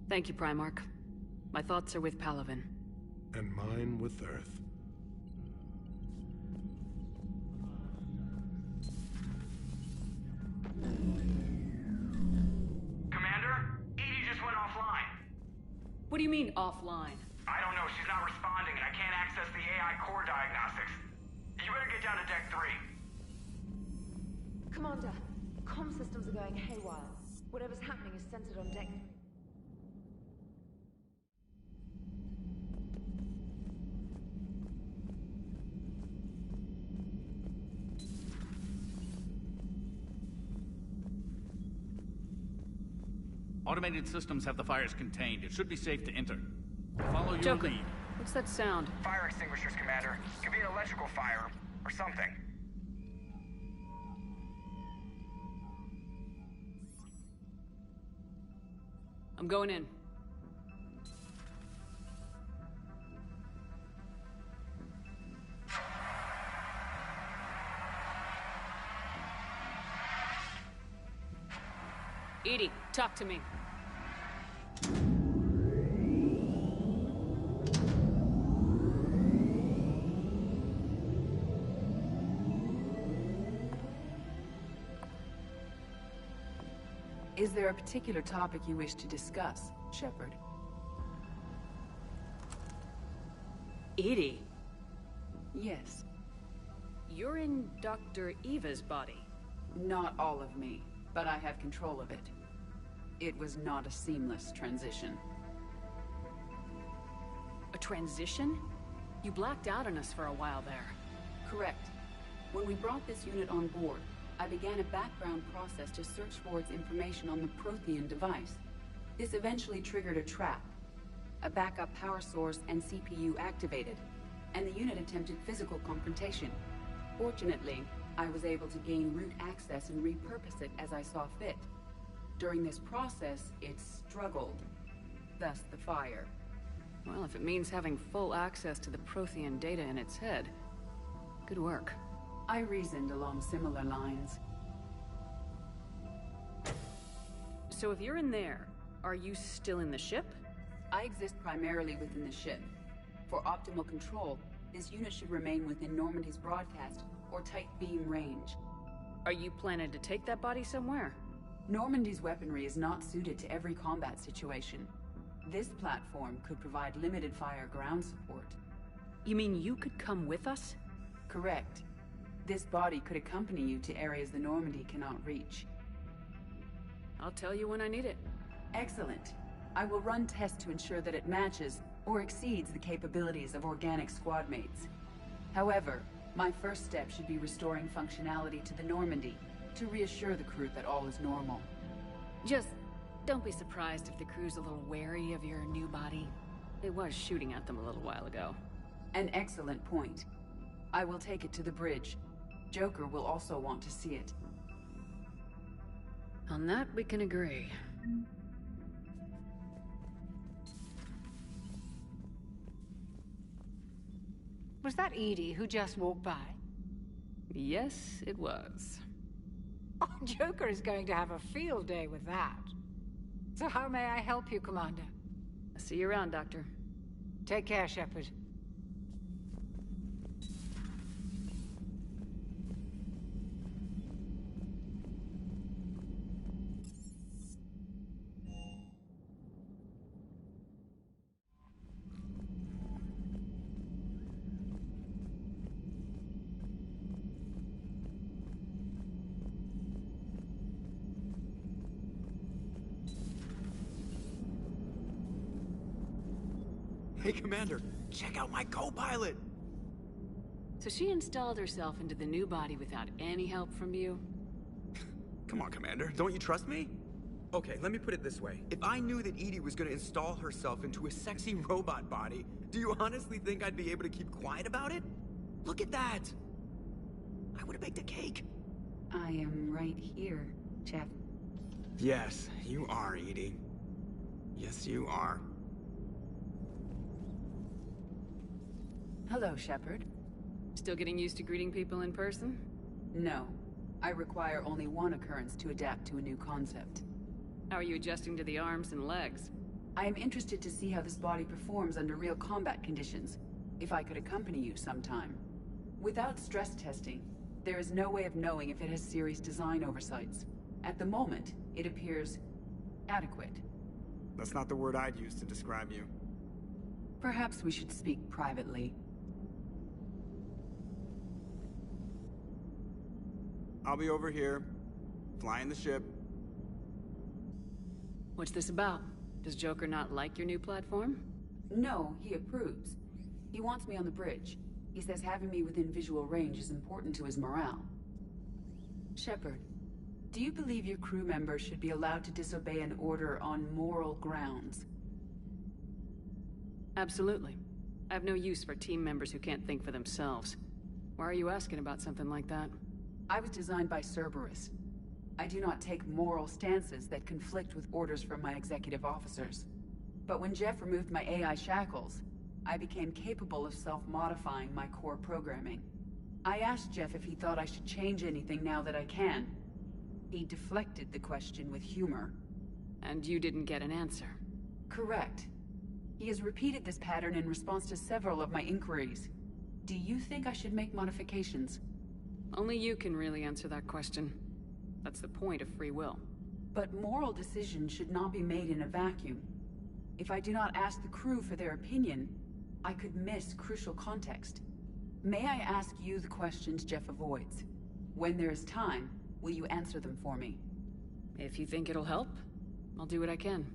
S2: Thank you, Primarch. My thoughts are with Palaven.
S19: And mine with Earth.
S21: Commander? Edie just went offline.
S2: What do you mean, offline?
S21: I don't know, she's not responding, and I can't access the AI core diagnostics. You better get down to Deck 3.
S22: Commander, comm systems are going haywire. Whatever's happening is centered on Deck 3.
S15: Automated systems have the fires contained. It should be safe to enter. Follow your
S2: Joker,
S15: lead.
S2: what's that sound?
S21: Fire extinguishers, Commander. Could be an electrical fire, or something.
S2: I'm going in. Edie, talk to me.
S23: Is there a particular topic you wish to discuss, Shepard?
S2: Edie?
S23: Yes.
S2: You're in Dr. Eva's body.
S23: Not all of me, but I have control of it. It was not a seamless transition.
S2: A transition? You blacked out on us for a while there.
S23: Correct. When we brought this unit on board, I began a background process to search for its information on the Prothean device. This eventually triggered a trap. A backup power source and CPU activated, and the unit attempted physical confrontation. Fortunately, I was able to gain root access and repurpose it as I saw fit. During this process, it struggled. Thus the fire.
S2: Well, if it means having full access to the Prothean data in its head, good work.
S23: I reasoned along similar lines.
S2: So if you're in there, are you still in the ship?
S23: I exist primarily within the ship. For optimal control, this unit should remain within Normandy's broadcast or tight beam range.
S2: Are you planning to take that body somewhere?
S23: Normandy's weaponry is not suited to every combat situation. This platform could provide limited fire ground support.
S2: You mean you could come with us?
S23: Correct. This body could accompany you to areas the Normandy cannot reach.
S2: I'll tell you when I need it.
S23: Excellent. I will run tests to ensure that it matches or exceeds the capabilities of organic squad mates. However, my first step should be restoring functionality to the Normandy to reassure the crew that all is normal.
S2: Just don't be surprised if the crew's a little wary of your new body. It was shooting at them a little while ago.
S23: An excellent point. I will take it to the bridge. Joker will also want to see it.
S2: On that, we can agree.
S11: Was that Edie who just walked by?
S2: Yes, it was.
S11: Oh, Joker is going to have a field day with that. So how may I help you, Commander?
S2: I'll see you around, Doctor.
S11: Take care, Shepard.
S4: Hey, Commander, check out my co-pilot!
S2: So she installed herself into the new body without any help from you?
S4: Come on, Commander, don't you trust me? Okay, let me put it this way. If I knew that EDI was gonna install herself into a sexy robot body, do you honestly think I'd be able to keep quiet about it? Look at that! I would've baked a cake.
S23: I am right here, Jeff.
S4: Yes, you are, EDI. Yes, you are.
S23: Hello, Shepard.
S2: Still getting used to greeting people in person?
S23: No. I require only one occurrence to adapt to a new concept.
S2: How are you adjusting to the arms and legs?
S23: I am interested to see how this body performs under real combat conditions. If I could accompany you sometime. Without stress testing, there is no way of knowing if it has serious design oversights. At the moment, it appears adequate.
S4: That's not the word I'd use to describe you.
S23: Perhaps we should speak privately.
S4: I'll be over here, flying the ship.
S2: What's this about? Does Joker not like your new platform?
S23: No, he approves. He wants me on the bridge. He says having me within visual range is important to his morale. Shepard, do you believe your crew members should be allowed to disobey an order on moral grounds?
S2: Absolutely. I have no use for team members who can't think for themselves. Why are you asking about something like that?
S23: I was designed by Cerberus. I do not take moral stances that conflict with orders from my executive officers. But when Jeff removed my AI shackles, I became capable of self-modifying my core programming. I asked Jeff if he thought I should change anything now that I can. He deflected the question with humor.
S2: And you didn't get an answer?
S23: Correct. He has repeated this pattern in response to several of my inquiries. Do you think I should make modifications?
S2: Only you can really answer that question. That's the point of free will.
S23: But moral decisions should not be made in a vacuum. If I do not ask the crew for their opinion, I could miss crucial context. May I ask you the questions Jeff avoids? When there is time, will you answer them for me?
S2: If you think it'll help, I'll do what I can.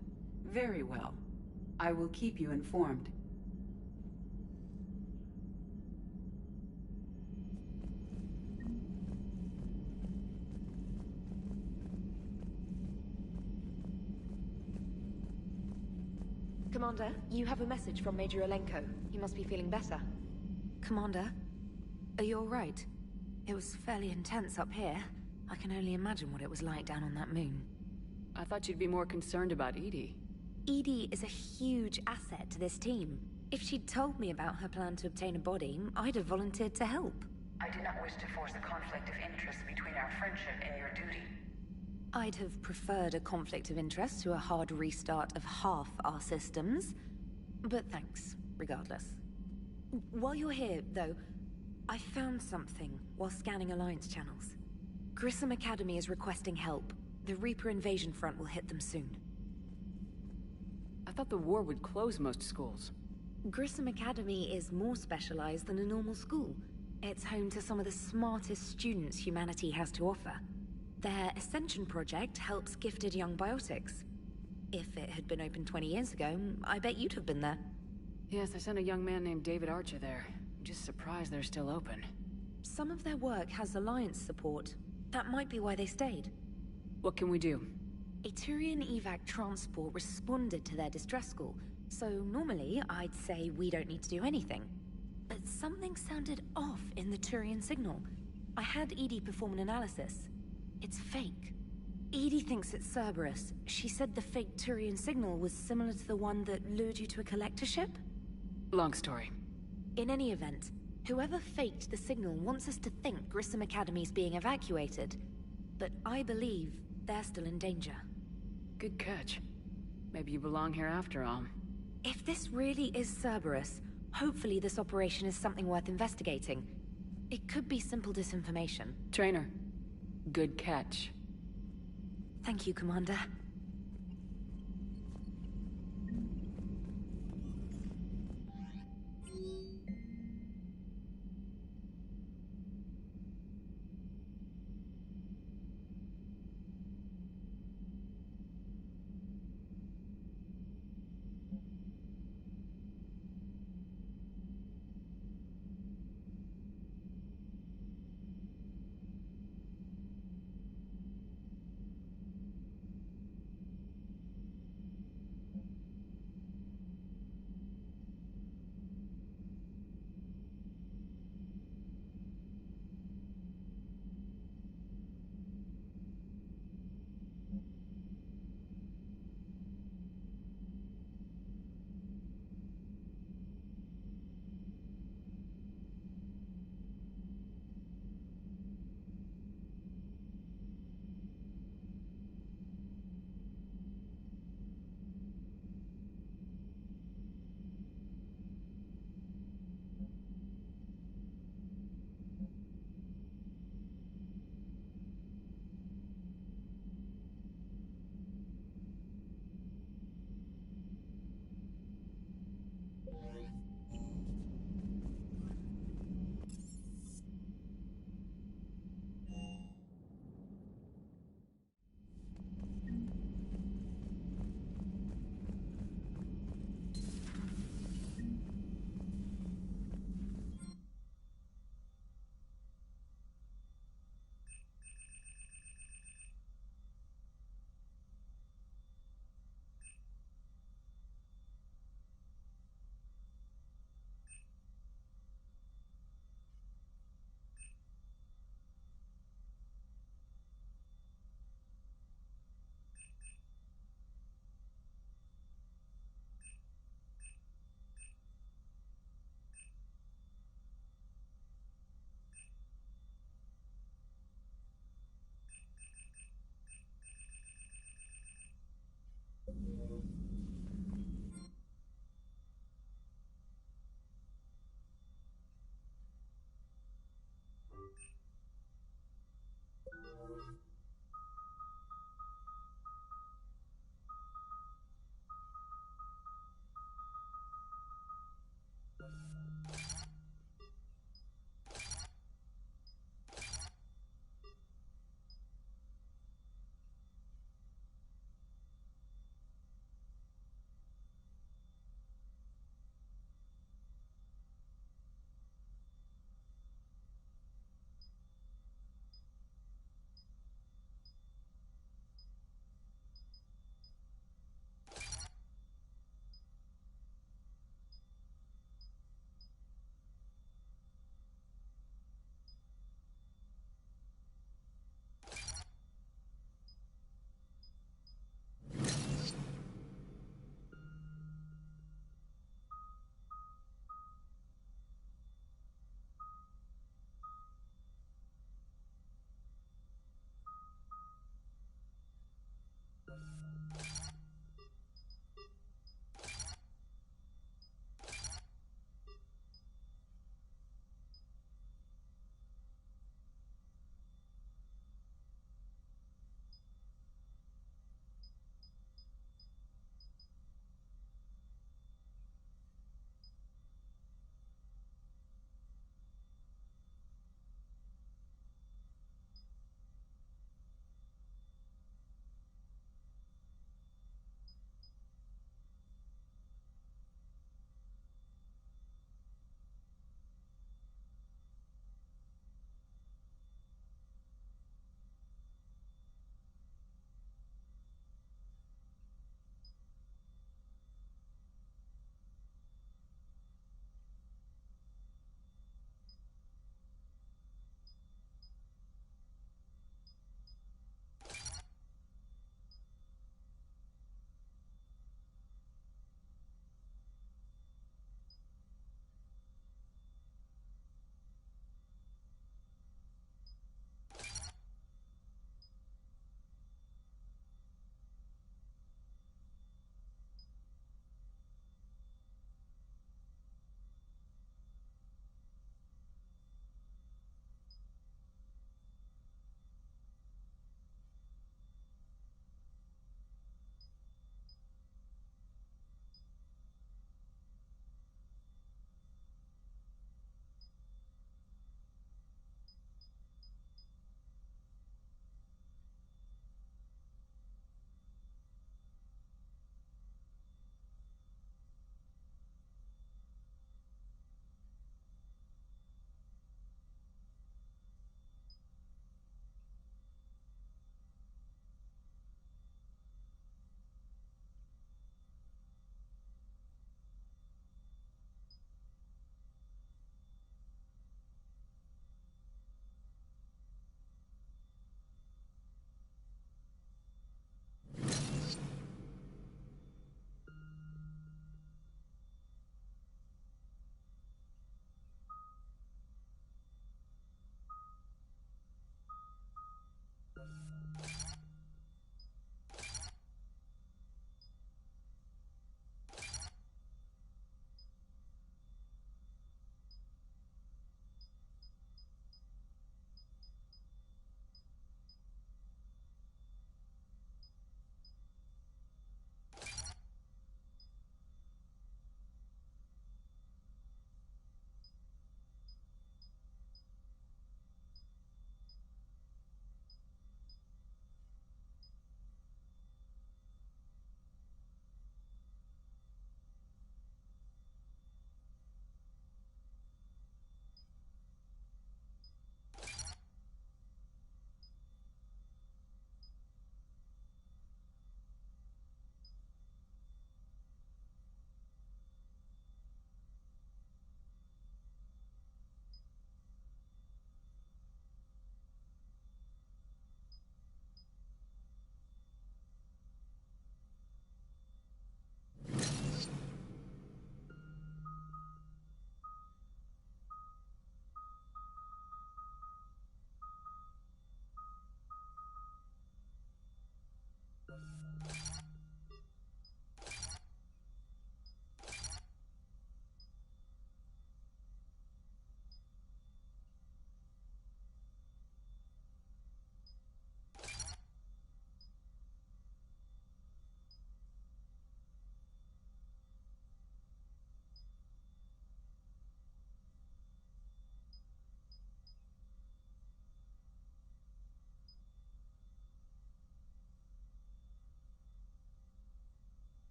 S23: Very well. I will keep you informed.
S22: Commander, you have a message from Major Olenko. He must be feeling better.
S6: Commander, are you alright? It was fairly intense up here. I can only imagine what it was like down on that moon.
S2: I thought you'd be more concerned about EDI.
S6: EDI is a huge asset to this team. If she'd told me about her plan to obtain a body, I'd have volunteered to help.
S8: I do not wish to force a conflict of interest between our friendship and your duty.
S6: I'd have preferred a conflict of interest to a hard restart of half our systems. But thanks, regardless. While you're here, though, I found something while scanning Alliance channels. Grissom Academy is requesting help. The Reaper invasion front will hit them soon.
S2: I thought the war would close most schools.
S6: Grissom Academy is more specialized than a normal school. It's home to some of the smartest students humanity has to offer. Their Ascension project helps gifted young biotics. If it had been open 20 years ago, I bet you'd have been there.
S2: Yes, I sent a young man named David Archer there. I'm just surprised they're still open.
S6: Some of their work has Alliance support. That might be why they stayed.
S2: What can we do?
S6: A Turian evac transport responded to their distress call, so normally I'd say we don't need to do anything. But something sounded off in the Turian signal. I had EDI perform an analysis. It's fake. EDI thinks it's Cerberus. She said the fake Turian signal was similar to the one that lured you to a collector ship?
S2: Long story.
S6: In any event, whoever faked the signal wants us to think Grissom Academy's being evacuated. But I believe they're still in danger.
S2: Good catch. Maybe you belong here after all.
S6: If this really is Cerberus, hopefully this operation is something worth investigating. It could be simple disinformation.
S2: Trainer, good catch.
S6: Thank you, Commander.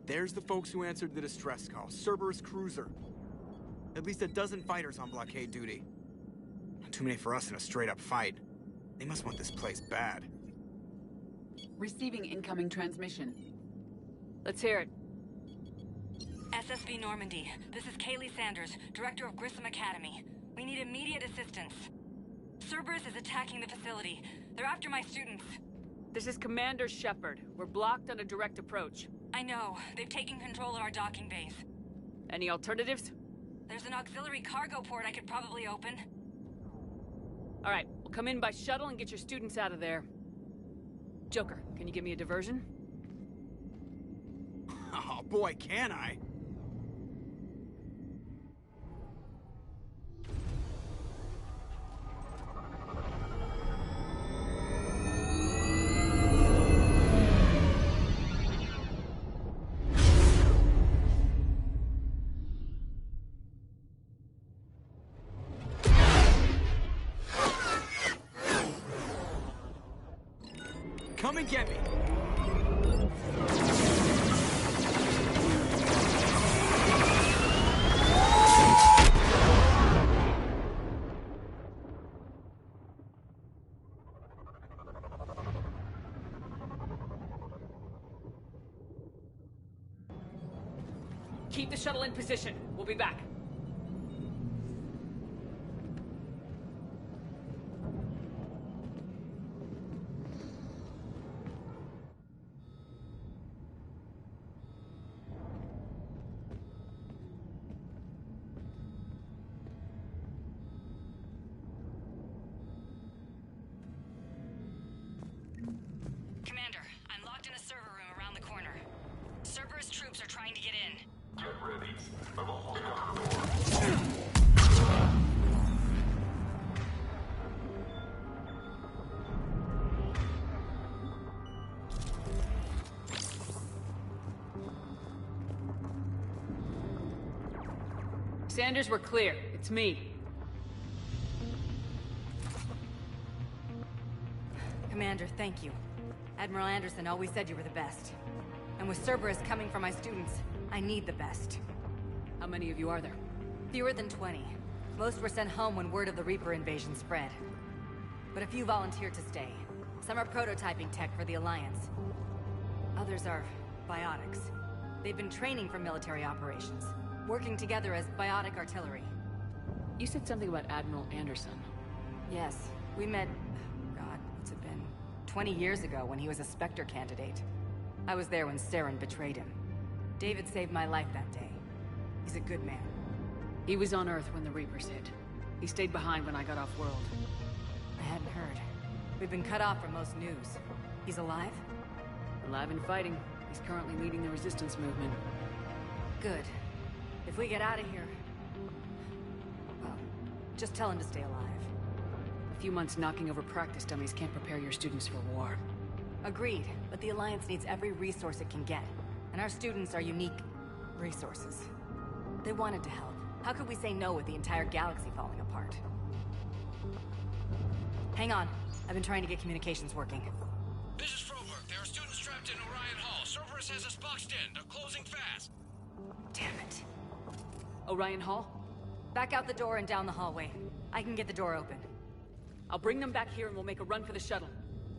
S4: There's the folks who answered the distress call. Cerberus cruiser. At least a dozen fighters on blockade duty. Not too many for us in a straight-up fight. They must want this place bad.
S23: Receiving incoming transmission.
S2: Let's hear it.
S1: SSV Normandy. This is Kaylee Sanders, Director of Grissom Academy. We need immediate assistance. Cerberus is attacking the facility. They're after my students.
S2: This is Commander Shepard. We're blocked on a direct approach.
S1: I know. They've taken control of our docking base.
S2: Any alternatives?
S1: There's an auxiliary cargo port I could probably open.
S2: All right, we'll come in by shuttle and get your students out of there. Joker, can you give me a diversion?
S4: Oh boy, can I? Come and get me!
S2: Keep the shuttle in position. We'll be back. Sanders, we're clear. It's me.
S1: Commander, thank you. Admiral Anderson always said you were the best. And with Cerberus coming for my students, I need the best.
S2: How many of you are there?
S1: Fewer than 20. Most were sent home when word of the Reaper invasion spread. But a few volunteered to stay. Some are prototyping tech for the Alliance. Others are biotics. They've been training for military operations, working together as biotic artillery.
S2: You said something about Admiral Anderson.
S1: Yes, we met... God, what's it been? 20 years ago when he was a Spectre candidate. I was there when Saren betrayed him. David saved my life that day. He's a good man.
S2: He was on Earth when the Reapers hit. He stayed behind when I got off-world.
S1: I hadn't heard. We've been cut off from most news. He's alive?
S2: Alive and fighting. He's currently leading the resistance movement.
S1: Good. If we get out of here... well, just tell him to stay alive.
S2: A few months knocking over practice dummies can't prepare your students for war.
S1: Agreed, but the Alliance needs every resource it can get. And our students are unique resources. They wanted to help. How could we say no with the entire galaxy falling apart? Hang on. I've been trying to get communications working.
S17: This is Froberg. There are students trapped in Orion Hall. Cerberus has us boxed in. They're closing fast.
S1: Damn it.
S2: Orion Hall?
S1: Back out the door and down the hallway. I can get the door open.
S2: I'll bring them back here and we'll make a run for the shuttle.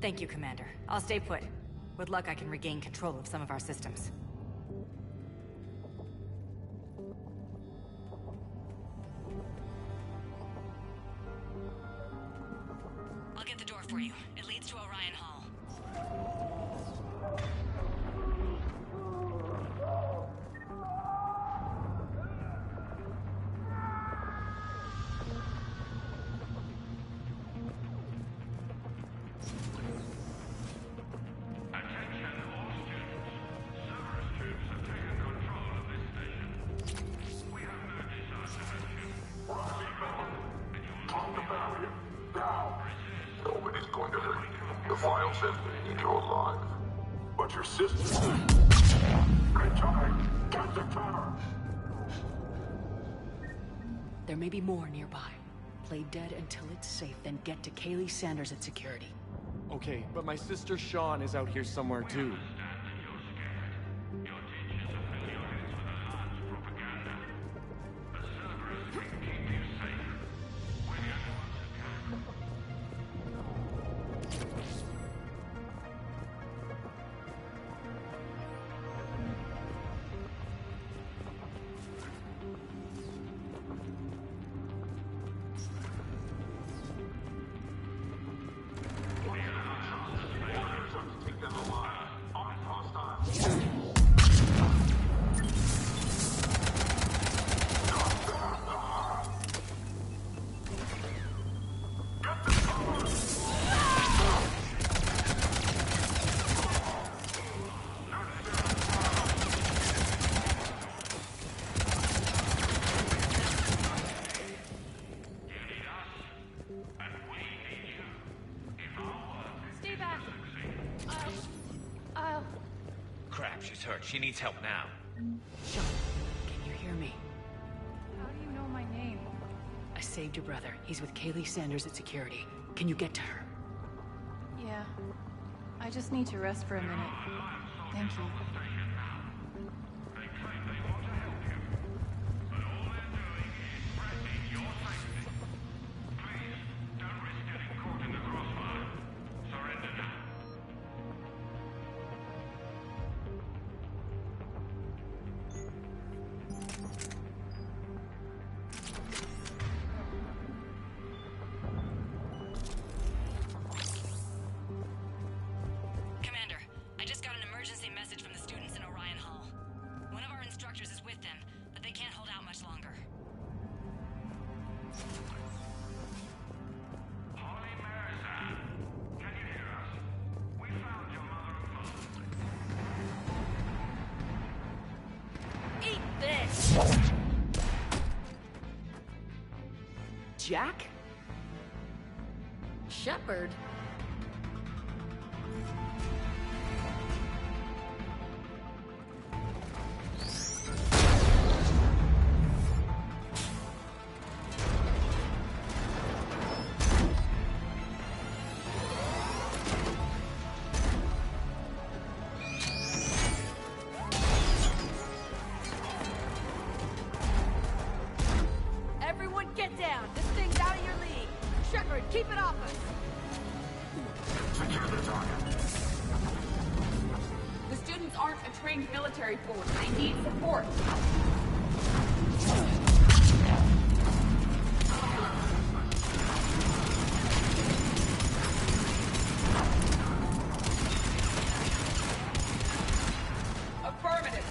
S1: Thank you, Commander. I'll stay put. With luck, I can regain control of some of our systems. I'll get the door for you. It leads to Orion Hall.
S9: Nobody's going to hurt you. The file says that you're alive. But your sister... Good time. Get the tower.
S2: There may be more nearby. Play dead until it's safe, then get to Kaylee Sanders at security.
S18: Okay, but my sister Sean is out here somewhere too.
S17: Crap, she's hurt. She needs help now.
S2: Sean, can you hear me?
S11: How do you know my name?
S2: I saved your brother. He's with Kaylee Sanders at security. Can you get to her?
S10: Yeah. I just need to rest for a minute. Thank you.
S1: Eat this!
S2: Jack?
S1: Shepard? Everyone get down! This thing's out of your league! Shepard, keep it off us!
S9: Secure the target.
S23: The students aren't a trained military force. They need support. Affirmative.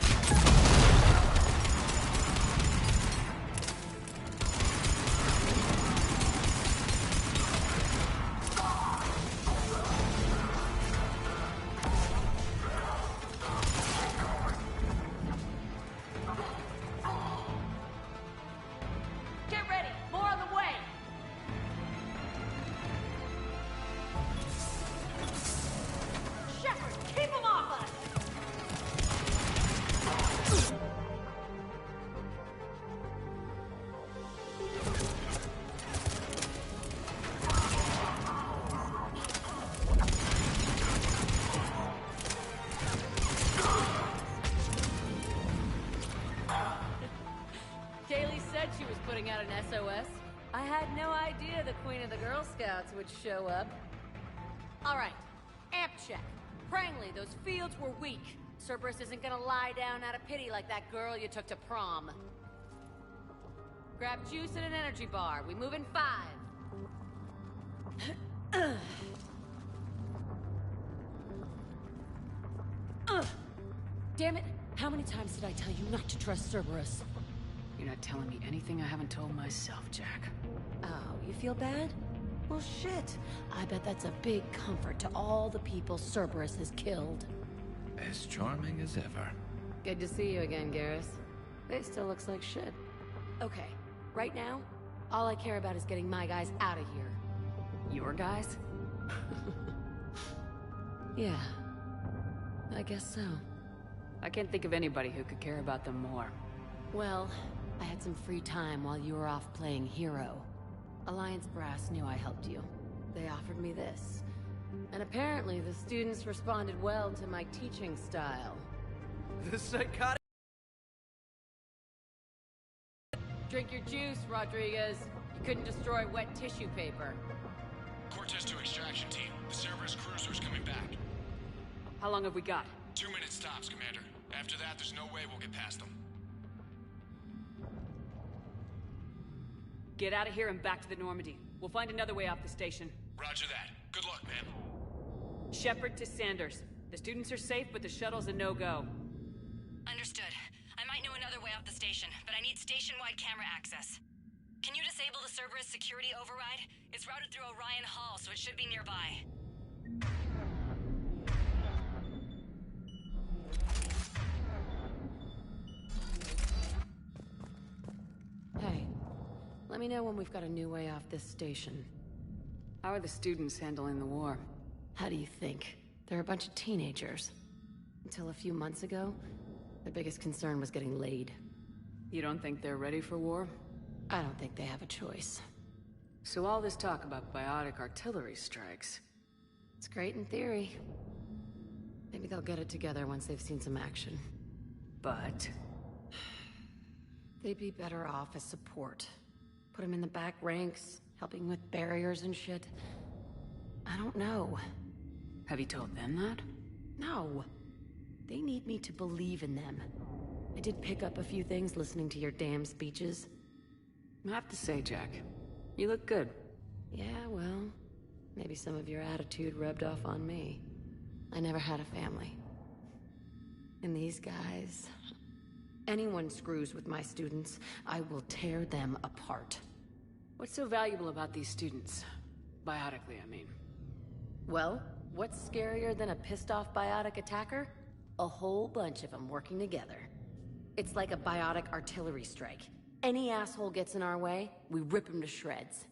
S1: Get ready! More on the way! Shepard, keep him off us! Kaylee said she was putting out an SOS. I had no idea the Queen of the Girl Scouts would show up. All right, amp check. Prangley, those fields were weak. Cerberus isn't gonna lie down out of pity like that girl you took to prom. Grab juice and an energy bar. We move in 5. Damn it! How many times did I tell you not to trust Cerberus?
S2: You're not telling me anything I haven't told myself, Jack.
S1: Oh, you feel bad? Well, shit. I bet that's a big comfort to all the people Cerberus has killed.
S17: As charming as ever.
S1: Good to see you again, Garrus. It still looks like shit. Okay, right now, all I care about is getting my guys out of here.
S2: Your guys?
S1: Yeah, I guess so.
S2: I can't think of anybody who could care about them more.
S1: Well, I had some free time while you were off playing hero. Alliance Brass knew I helped you. They offered me this. And apparently the students responded well to my teaching style.
S18: The psychotic...
S1: Drink your juice, Rodriguez. You couldn't destroy wet tissue paper.
S3: Cortez to extraction team. The Cerberus cruiser's coming back.
S2: How long have we got?
S3: 2 minutes tops, Commander. After that, there's no way we'll get past them.
S2: Get out of here and back to the Normandy. We'll find another way off the station.
S3: Roger that. Good luck, ma'am.
S2: Shepard to Sanders. The students are safe, but the shuttle's a no-go.
S1: Understood. I might know another way off the station, but I need station-wide camera access. Can you disable the Cerberus security override? It's routed through Orion Hall, so it should be nearby. Hey, let me know when we've got a new way off this station.
S2: How are the students handling the war?
S1: How do you think? They're a bunch of teenagers. Until a few months ago, their biggest concern was getting laid.
S2: You don't think they're ready for war?
S1: I don't think they have a choice.
S2: So all this talk about biotic artillery strikes...
S1: It's great in theory. Maybe they'll get it together once they've seen some action.
S2: But...
S1: they'd be better off as support. Put them in the back ranks, helping with barriers and shit. I don't know.
S2: Have you told them that?
S1: No. They need me to believe in them. I did pick up a few things listening to your damn speeches.
S2: I have to say, Jack, you look good.
S1: Yeah, well, maybe some of your attitude rubbed off on me. I never had a family. And these guys... anyone screws with my students, I will tear them apart.
S2: What's so valuable about these students? Biotically, I mean.
S1: Well, what's scarier than a pissed-off biotic attacker? A whole bunch of them working together. It's like a biotic artillery strike.
S5: Any asshole gets in our way, we rip him to shreds.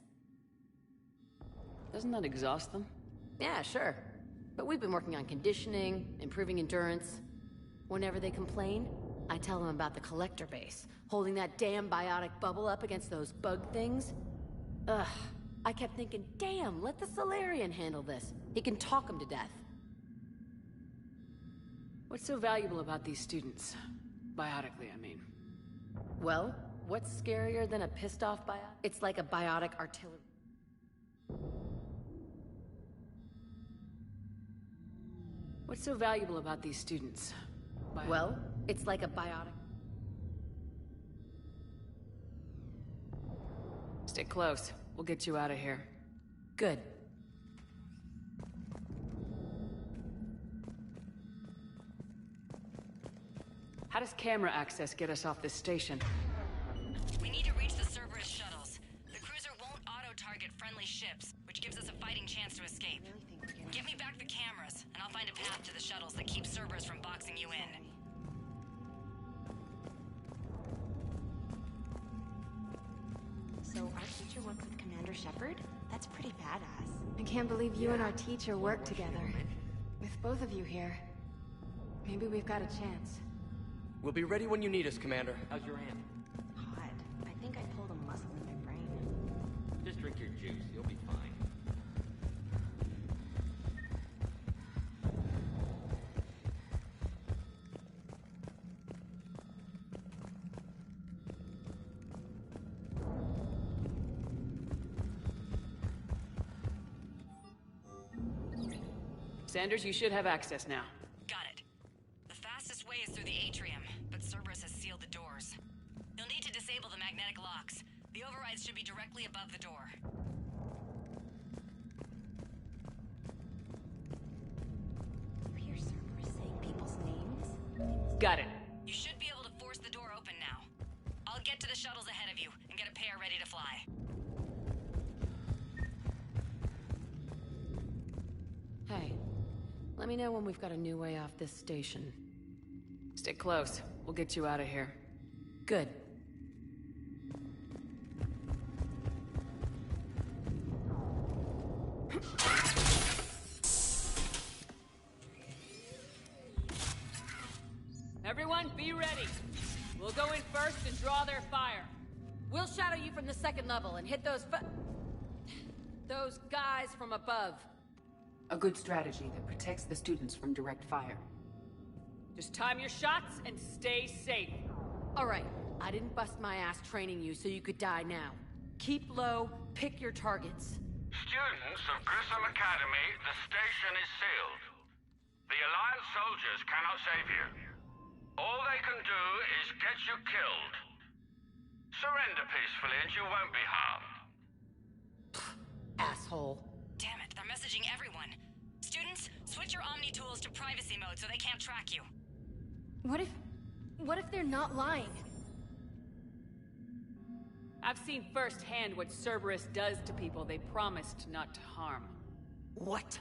S2: Doesn't that exhaust them?
S5: Yeah, sure. But we've been working on conditioning, improving endurance. Whenever they complain, I tell them about the collector base, holding that damn biotic bubble up against those bug things. Ugh. I kept thinking, damn, let the Solarian handle this. He can talk them to death.
S2: What's so valuable about these students? Biotically, I mean.
S5: Well, what's scarier than a pissed-off biotic? It's like a biotic artillery.
S2: What's so valuable about these students?
S5: Well, it's like a biotic...
S2: Stay close. We'll get you out of here.
S5: Good.
S2: How does camera access get us off this station?
S1: We need to reach the Cerberus shuttles. The cruiser won't auto-target friendly ships, which gives us a fighting chance to escape. Get me back the cameras, and I'll find a path to the shuttles that keep Cerberus from boxing you in.
S14: So our teacher worked with Commander Shepard? That's pretty badass.
S10: I can't believe you and our teacher work together. With both of you here, maybe we've got a chance.
S18: We'll be ready when you need us, Commander. How's your hand?
S14: Hot. I think I pulled a muscle in my brain.
S15: Just drink your juice. You'll be fine.
S2: Sanders, you should have access now.
S1: Got it. The fastest way is through the atrium, but Cerberus has sealed the doors. You'll need to disable the magnetic locks. The overrides should be directly above the door.
S14: You hear Cerberus saying people's names?
S2: Got it.
S1: You should be able to force the door open now. I'll get to the shuttles ahead of you and get a pair ready to fly.
S5: Hey, let me know when we've got a new way off this station.
S2: Stay close. We'll get you out of here.
S5: Good.
S2: Everyone, be ready. We'll go in first and draw their fire.
S5: We'll shadow you from the second level and hit those guys from above.
S23: A good strategy that protects the students from direct fire.
S2: Just time your shots and stay safe.
S5: All right, I didn't bust my ass training you so you could die now. Keep low, pick your targets.
S13: Students of Grissom Academy, the station is sealed. The Alliance soldiers cannot save you. All they can do is get you killed. Surrender peacefully and you won't be harmed.
S5: Asshole.
S1: Damn it, they're messaging everyone. Students, switch your Omni tools to privacy mode so they can't track you.
S10: What if they're not lying?
S2: I've seen firsthand what Cerberus does to people they promised not to harm.
S5: What?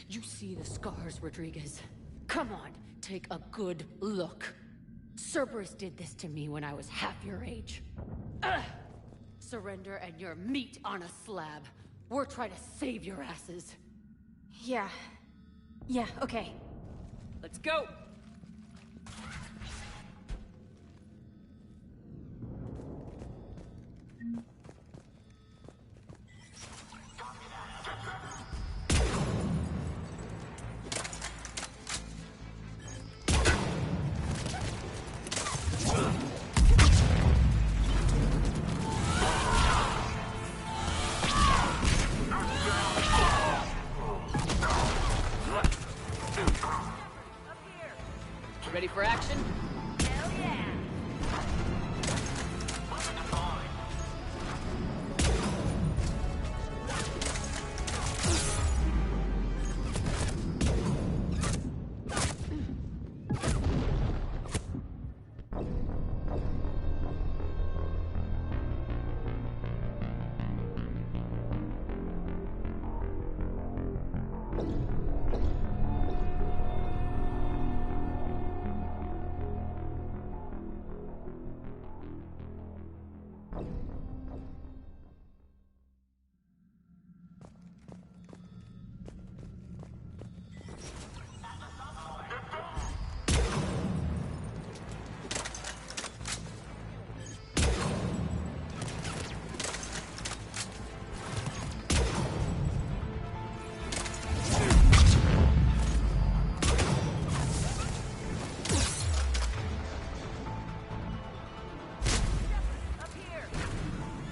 S5: You see the scars, Rodriguez? Come on, take a good look. Cerberus did this to me when I was half your age. Ugh! Surrender and you're meat on a slab. We're trying to save your asses.
S10: Yeah, okay.
S2: Let's go!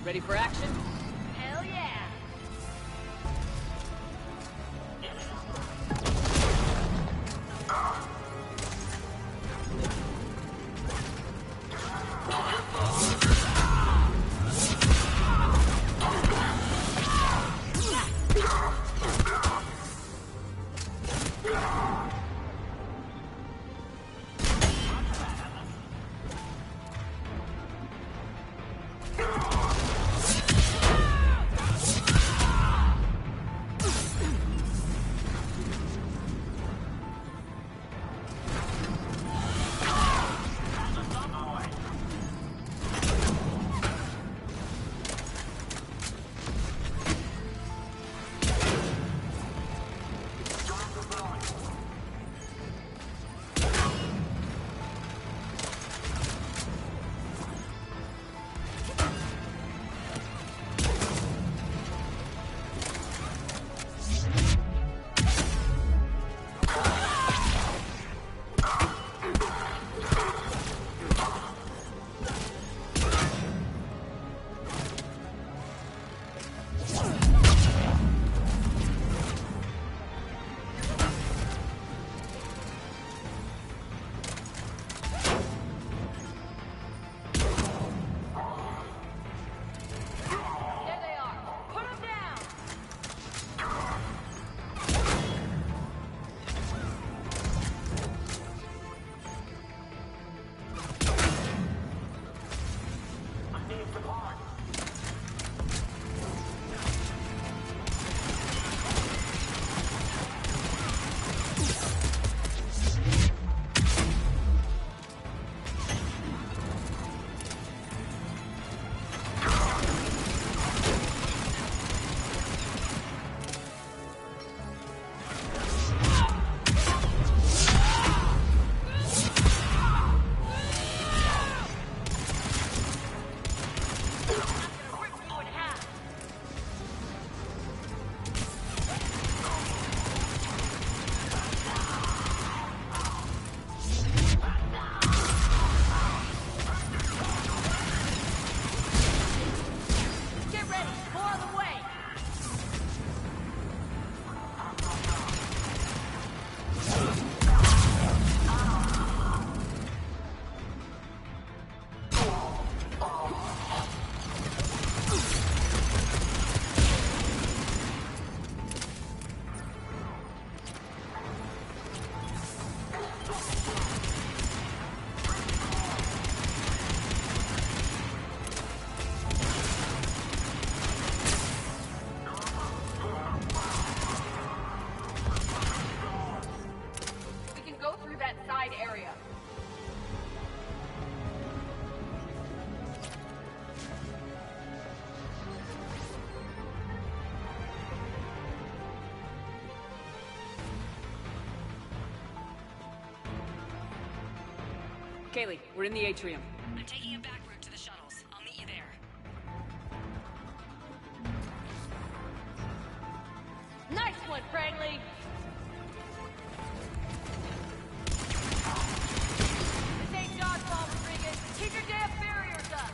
S2: Ready for action?
S5: Hell yeah!
S2: Kaylee, we're in the atrium.
S1: I'm taking a back route to the shuttles. I'll meet you there.
S5: Nice one, Franklin! This ain't dodgeball, Rodriguez. Keep your damn barriers up!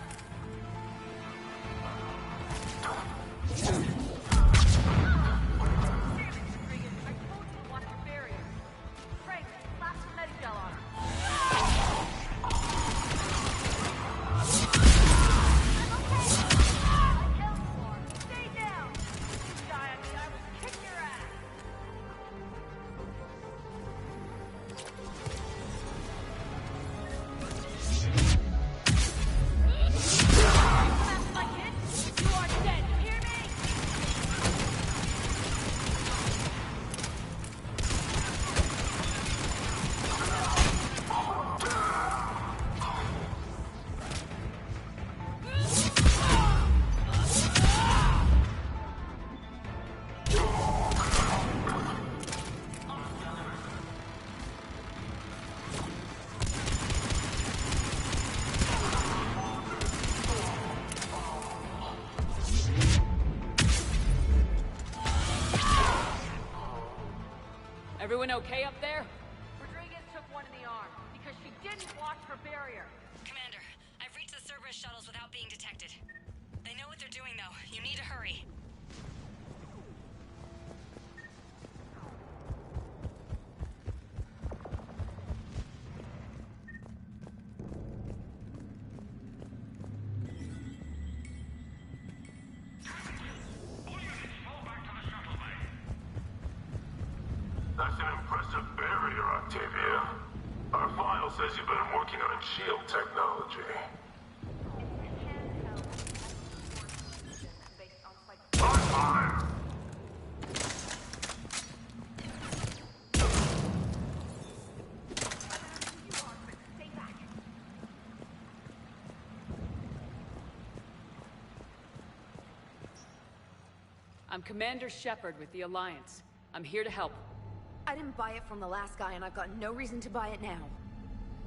S2: Everyone okay up there?
S5: Rodriguez took one in the arm because she didn't watch her barrier.
S1: Commander, I've reached the Cerberus shuttles without being detected. They know what they're
S9: says you've been working on shield technology. Fire!
S2: I'm Commander Shepard with the Alliance. I'm here to help.
S6: I didn't buy it from the last guy, and I've got no reason to buy it now.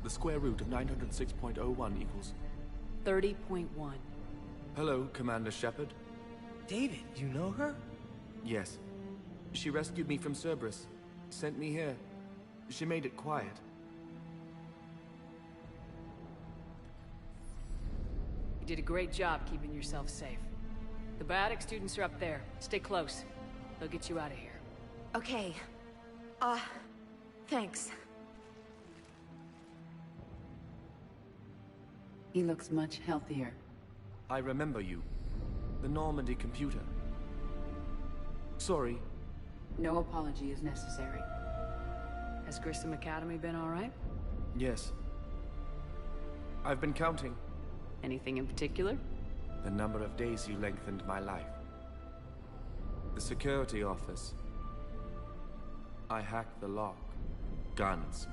S12: The square root of 906.01 equals...
S2: 30.1.
S12: Hello, Commander Shepard.
S18: David, you know her?
S12: Yes. She rescued me from Cerberus. Sent me here. She made it quiet.
S2: You did a great job keeping yourself safe. The biotic students are up there. Stay close. They'll get you out of here.
S6: Okay. Thanks.
S23: He looks much healthier.
S12: I remember you. The Normandy computer. Sorry.
S23: No apology is necessary.
S2: Has Grissom Academy been all right?
S12: Yes. I've been counting.
S2: Anything in particular?
S12: The number of days you lengthened my life. The security office. I hacked the lock. Guns.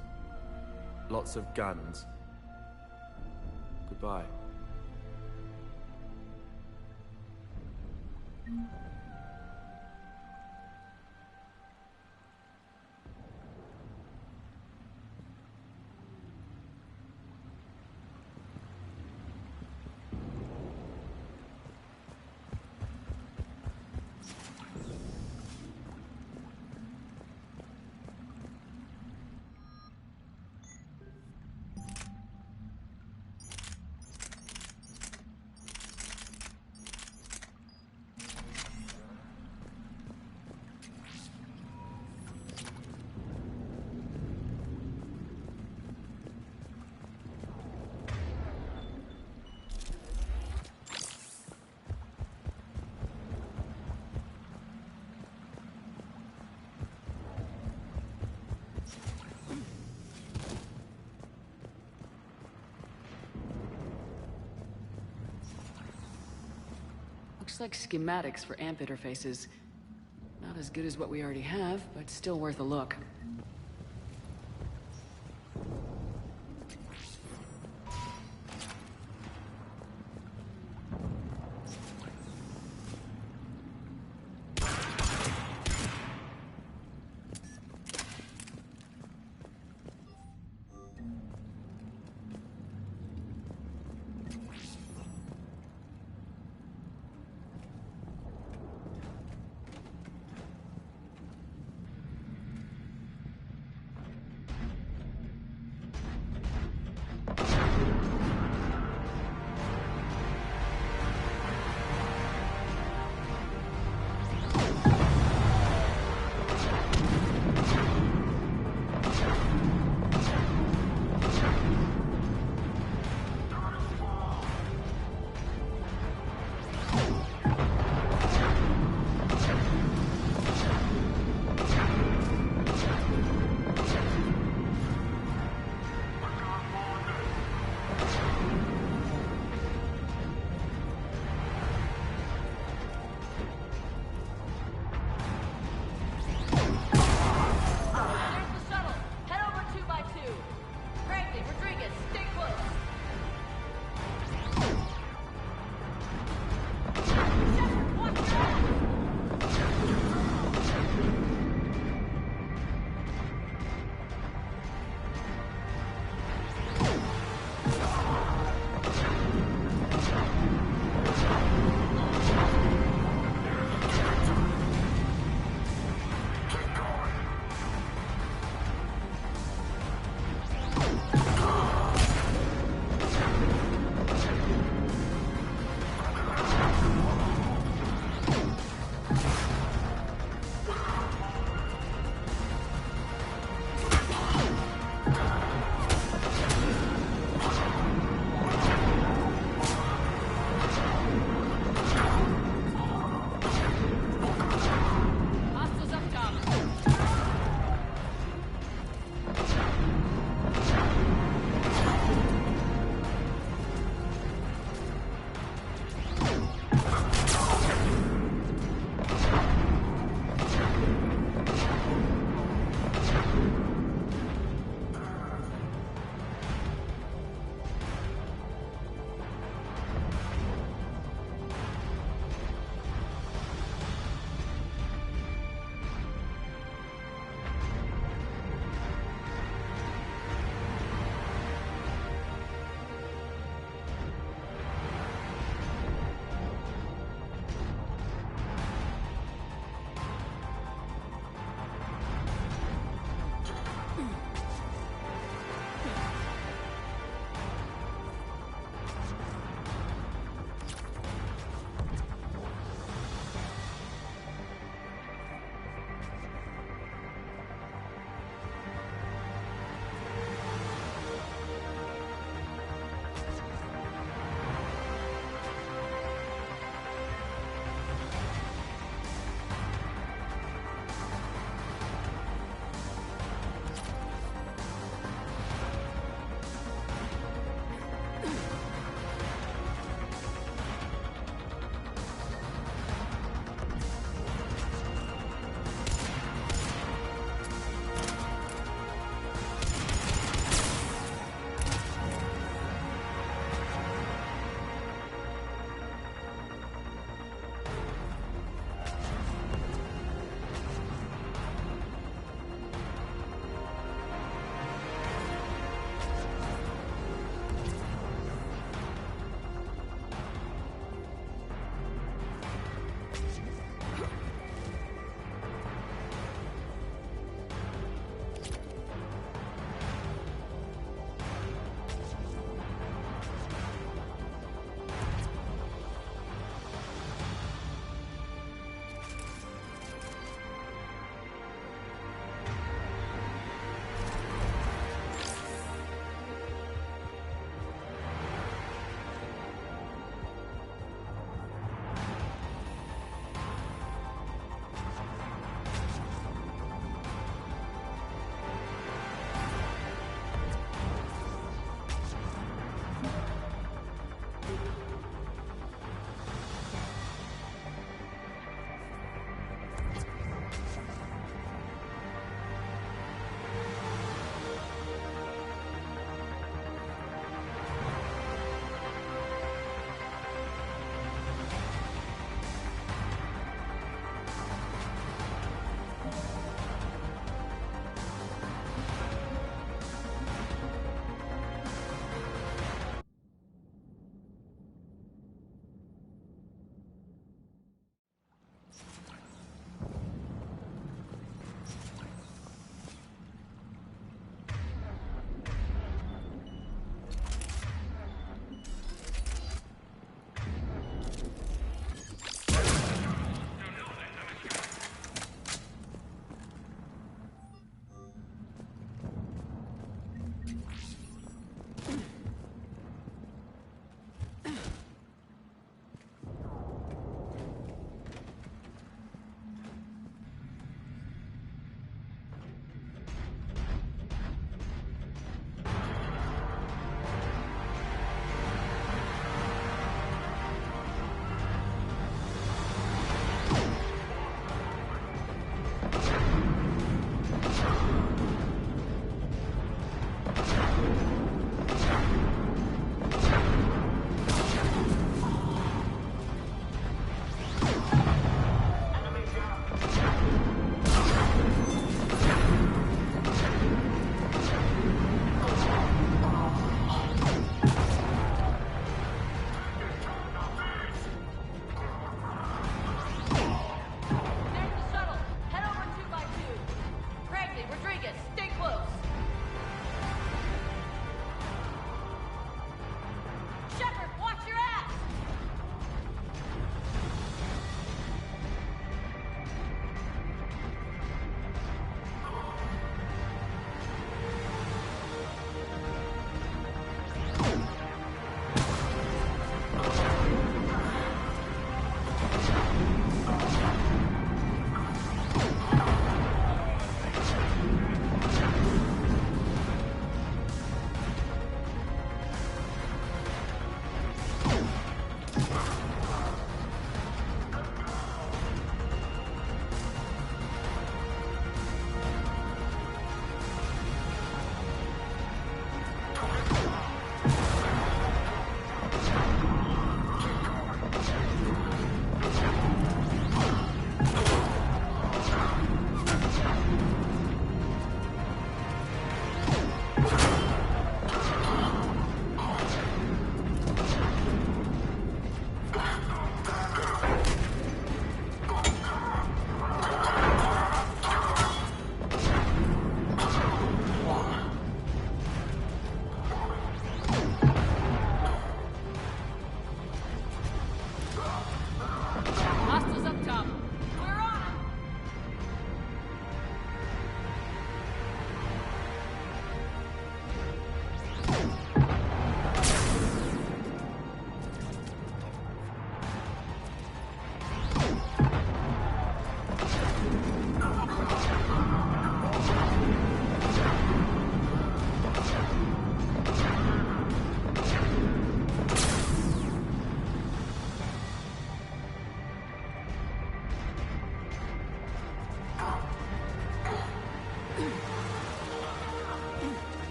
S12: Lots of guns. Goodbye.
S2: Looks like schematics for AMP interfaces. Not as good as what we already have, but still worth a look.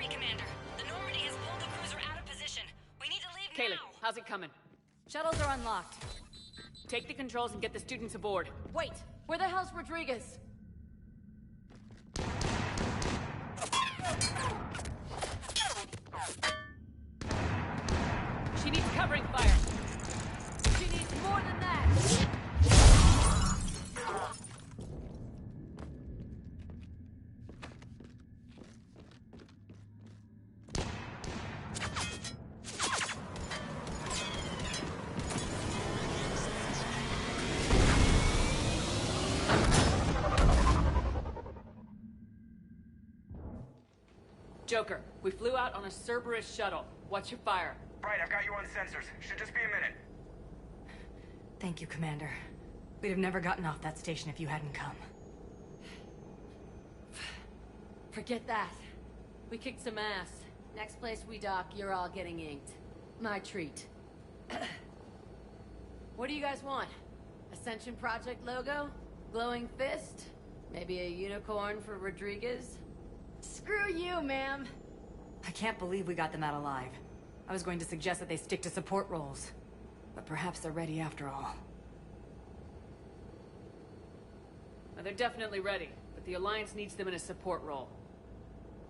S1: me, Commander. The Normandy has pulled the cruiser out of position. We need to leave
S2: Kaylee,
S1: now.
S2: how's it coming?
S1: Shuttles are unlocked.
S2: Take the controls and get the students aboard.
S5: Wait! Where the hell's Rodriguez?
S2: She needs covering fire.
S5: She needs more than that!
S2: Joker, we flew out on a Cerberus shuttle. What's your fire?
S21: Right, I've got you on sensors. Should just be a minute.
S1: Thank you, Commander. We'd have never gotten off that station if you hadn't come.
S5: Forget that. We kicked some ass. Next place we dock, you're all getting inked. My treat. What do you guys want? Ascension Project logo? Glowing fist? Maybe a unicorn for Rodriguez? Screw you, ma'am!
S1: I can't believe we got them out alive. I was going to suggest that they stick to support roles. But perhaps they're ready after all.
S2: Well, they're definitely ready, but the Alliance needs them in a support role.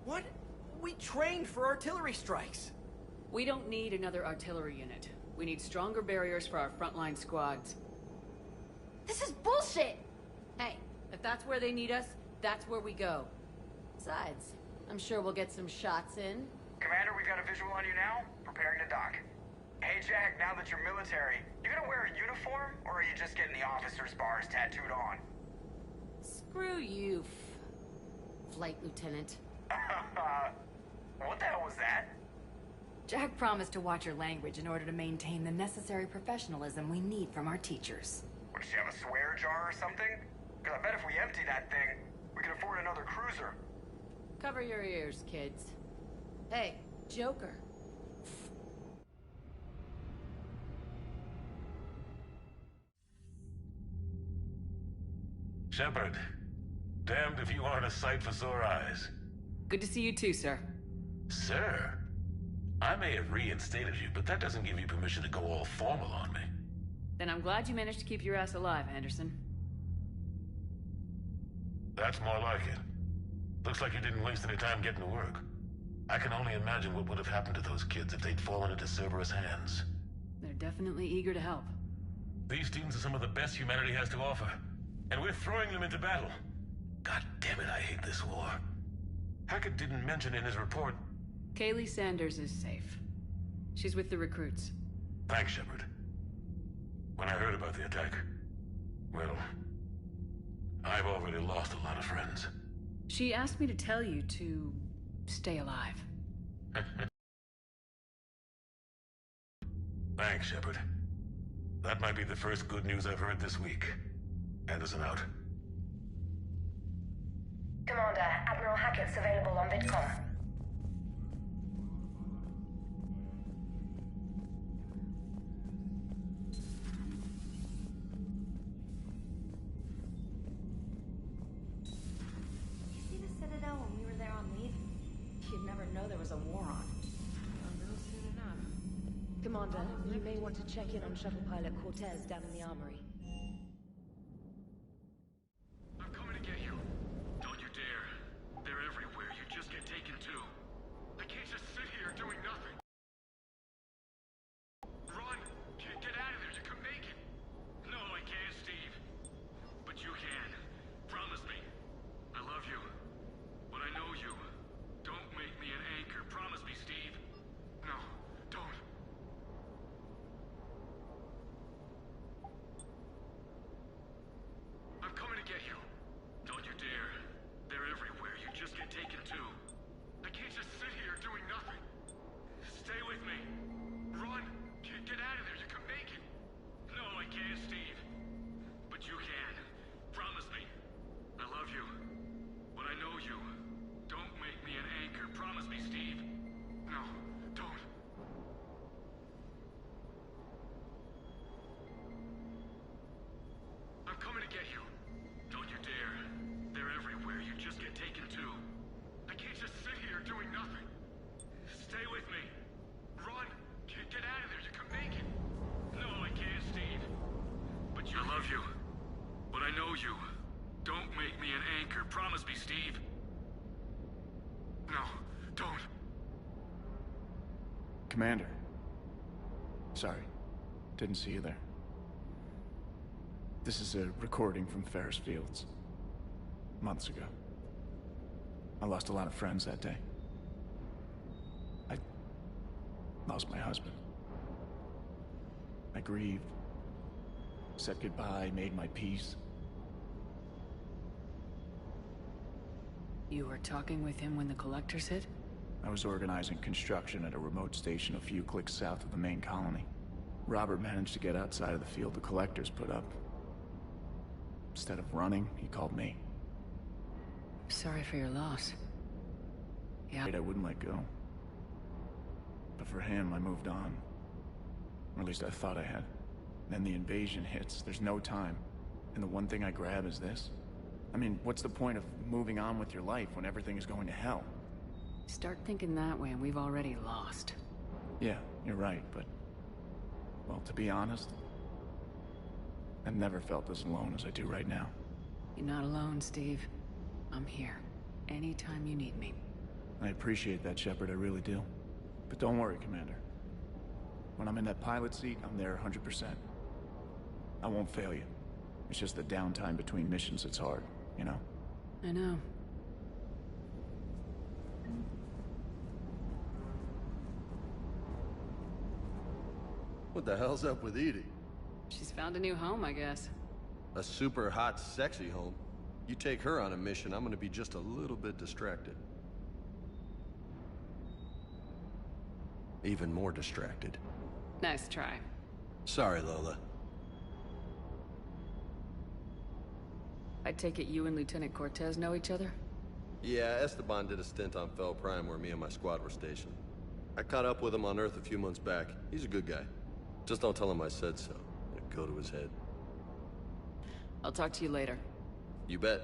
S18: What? We trained for artillery strikes.
S2: We don't need another artillery unit. We need stronger barriers for our frontline squads.
S5: This is bullshit! Hey, if that's where they need us, that's where we go. Besides, I'm sure we'll get some shots in.
S21: Commander, we've got a visual on you now. Preparing to dock. Hey, Jack, now that you're military, you gonna wear a uniform, or are you just getting the officer's bars tattooed on?
S5: Screw you, Flight Lieutenant.
S21: What the hell was that?
S1: Jack promised to watch your language in order to maintain the necessary professionalism we need from our teachers.
S21: Would she have a swear jar or something? Because I bet if we empty that thing, we can afford another cruiser.
S5: Cover your ears, kids. Hey, Joker.
S9: Shepard, damned if you aren't a sight for sore eyes.
S2: Good to see you too, sir.
S9: Sir? I may have reinstated you, but that doesn't give you permission to go all formal on me.
S2: Then I'm glad you managed to keep your ass alive, Anderson.
S9: That's more like it. Looks like you didn't waste any time getting to work. I can only imagine what would have happened to those kids if they'd fallen into Cerberus' hands.
S2: They're definitely eager to help.
S9: These teams are some of the best humanity has to offer, and we're throwing them into battle. God damn it, I hate this war. Hackett didn't mention in his report...
S2: Kaylee Sanders is safe. She's with the recruits.
S9: Thanks, Shepard. When I heard about the attack, well, I've already lost a lot of friends.
S2: She asked me to tell you to stay alive.
S9: Thanks, Shepard. That might be the first good news I've heard this week. Anderson out.
S8: Commander, Admiral Hackett's available on VidCom.
S14: You see the Citadel when we were there on leave? You'd never know there was a war on.
S22: I'll know soon enough. Commander, you may want to check in on shuttle pilot Cortez down in the armory.
S3: I'm coming to get you. Don't you dare. They're everywhere. You just get taken too. I can't just sit here doing nothing. Run! Get out of there. You can make it. No, I can't, Steve. But you can. Promise me. I love you. But I know you. Don't make me an anchor. Promise me, Steve. No, don't. you. Don't make me an anchor. Promise me, Steve. No, don't.
S7: Commander. Sorry. Didn't see you there. This is a recording from Ferris Fields. Months ago. I lost a lot of friends that day. I lost my husband. I grieved. Said goodbye, made my peace.
S2: You were talking with him when the collectors hit?
S7: I was organizing construction at a remote station a few clicks south of the main colony. Robert managed to get outside of the field the collectors put up. Instead of running, he called me.
S2: Sorry for your loss. Yeah.
S7: I wouldn't let go. But for him, I moved on. Or at least I thought I had. Then the invasion hits, there's no time. And the one thing I grab is this. I mean, what's the point of moving on with your life when everything is going to hell?
S2: Start thinking that way and we've already lost.
S7: Yeah, you're right, but... well, to be honest, I've never felt as alone as I do right now.
S2: You're not alone, Steve. I'm here. Anytime you need me.
S7: I appreciate that, Shepard, I really do. But don't worry, Commander. When I'm in that pilot seat, I'm there 100%. I won't fail you. It's just the downtime between missions that's hard, you know?
S2: I know.
S18: What the hell's up with Edie?
S2: She's found a new home, I guess.
S18: A super hot, sexy home. You take her on a mission, I'm gonna be just a little bit distracted. Even more distracted.
S2: Nice try.
S18: Sorry, Lola.
S2: I take it you and Lieutenant Cortez know each other?
S18: Yeah, Esteban did a stint on Fel Prime where me and my squad were stationed. I caught up with him on Earth a few months back. He's a good guy. Just don't tell him I said so. It'd go to his head.
S2: I'll talk to you later.
S18: You bet.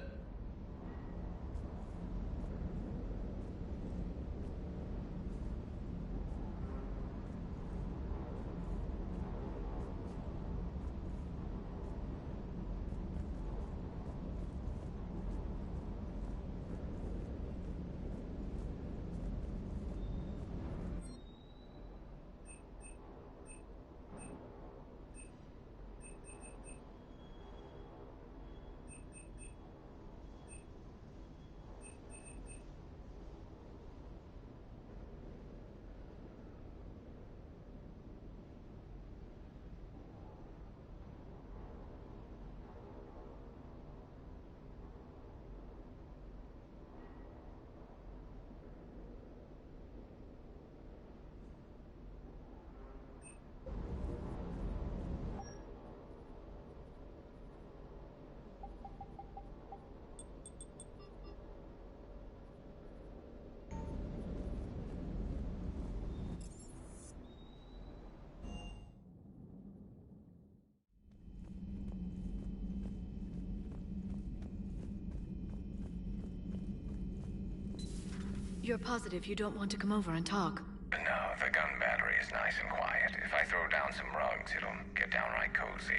S16: You're positive you don't want to come over and talk?
S13: No, the gun battery is nice and quiet. If I throw down some rugs, it'll get downright cozy.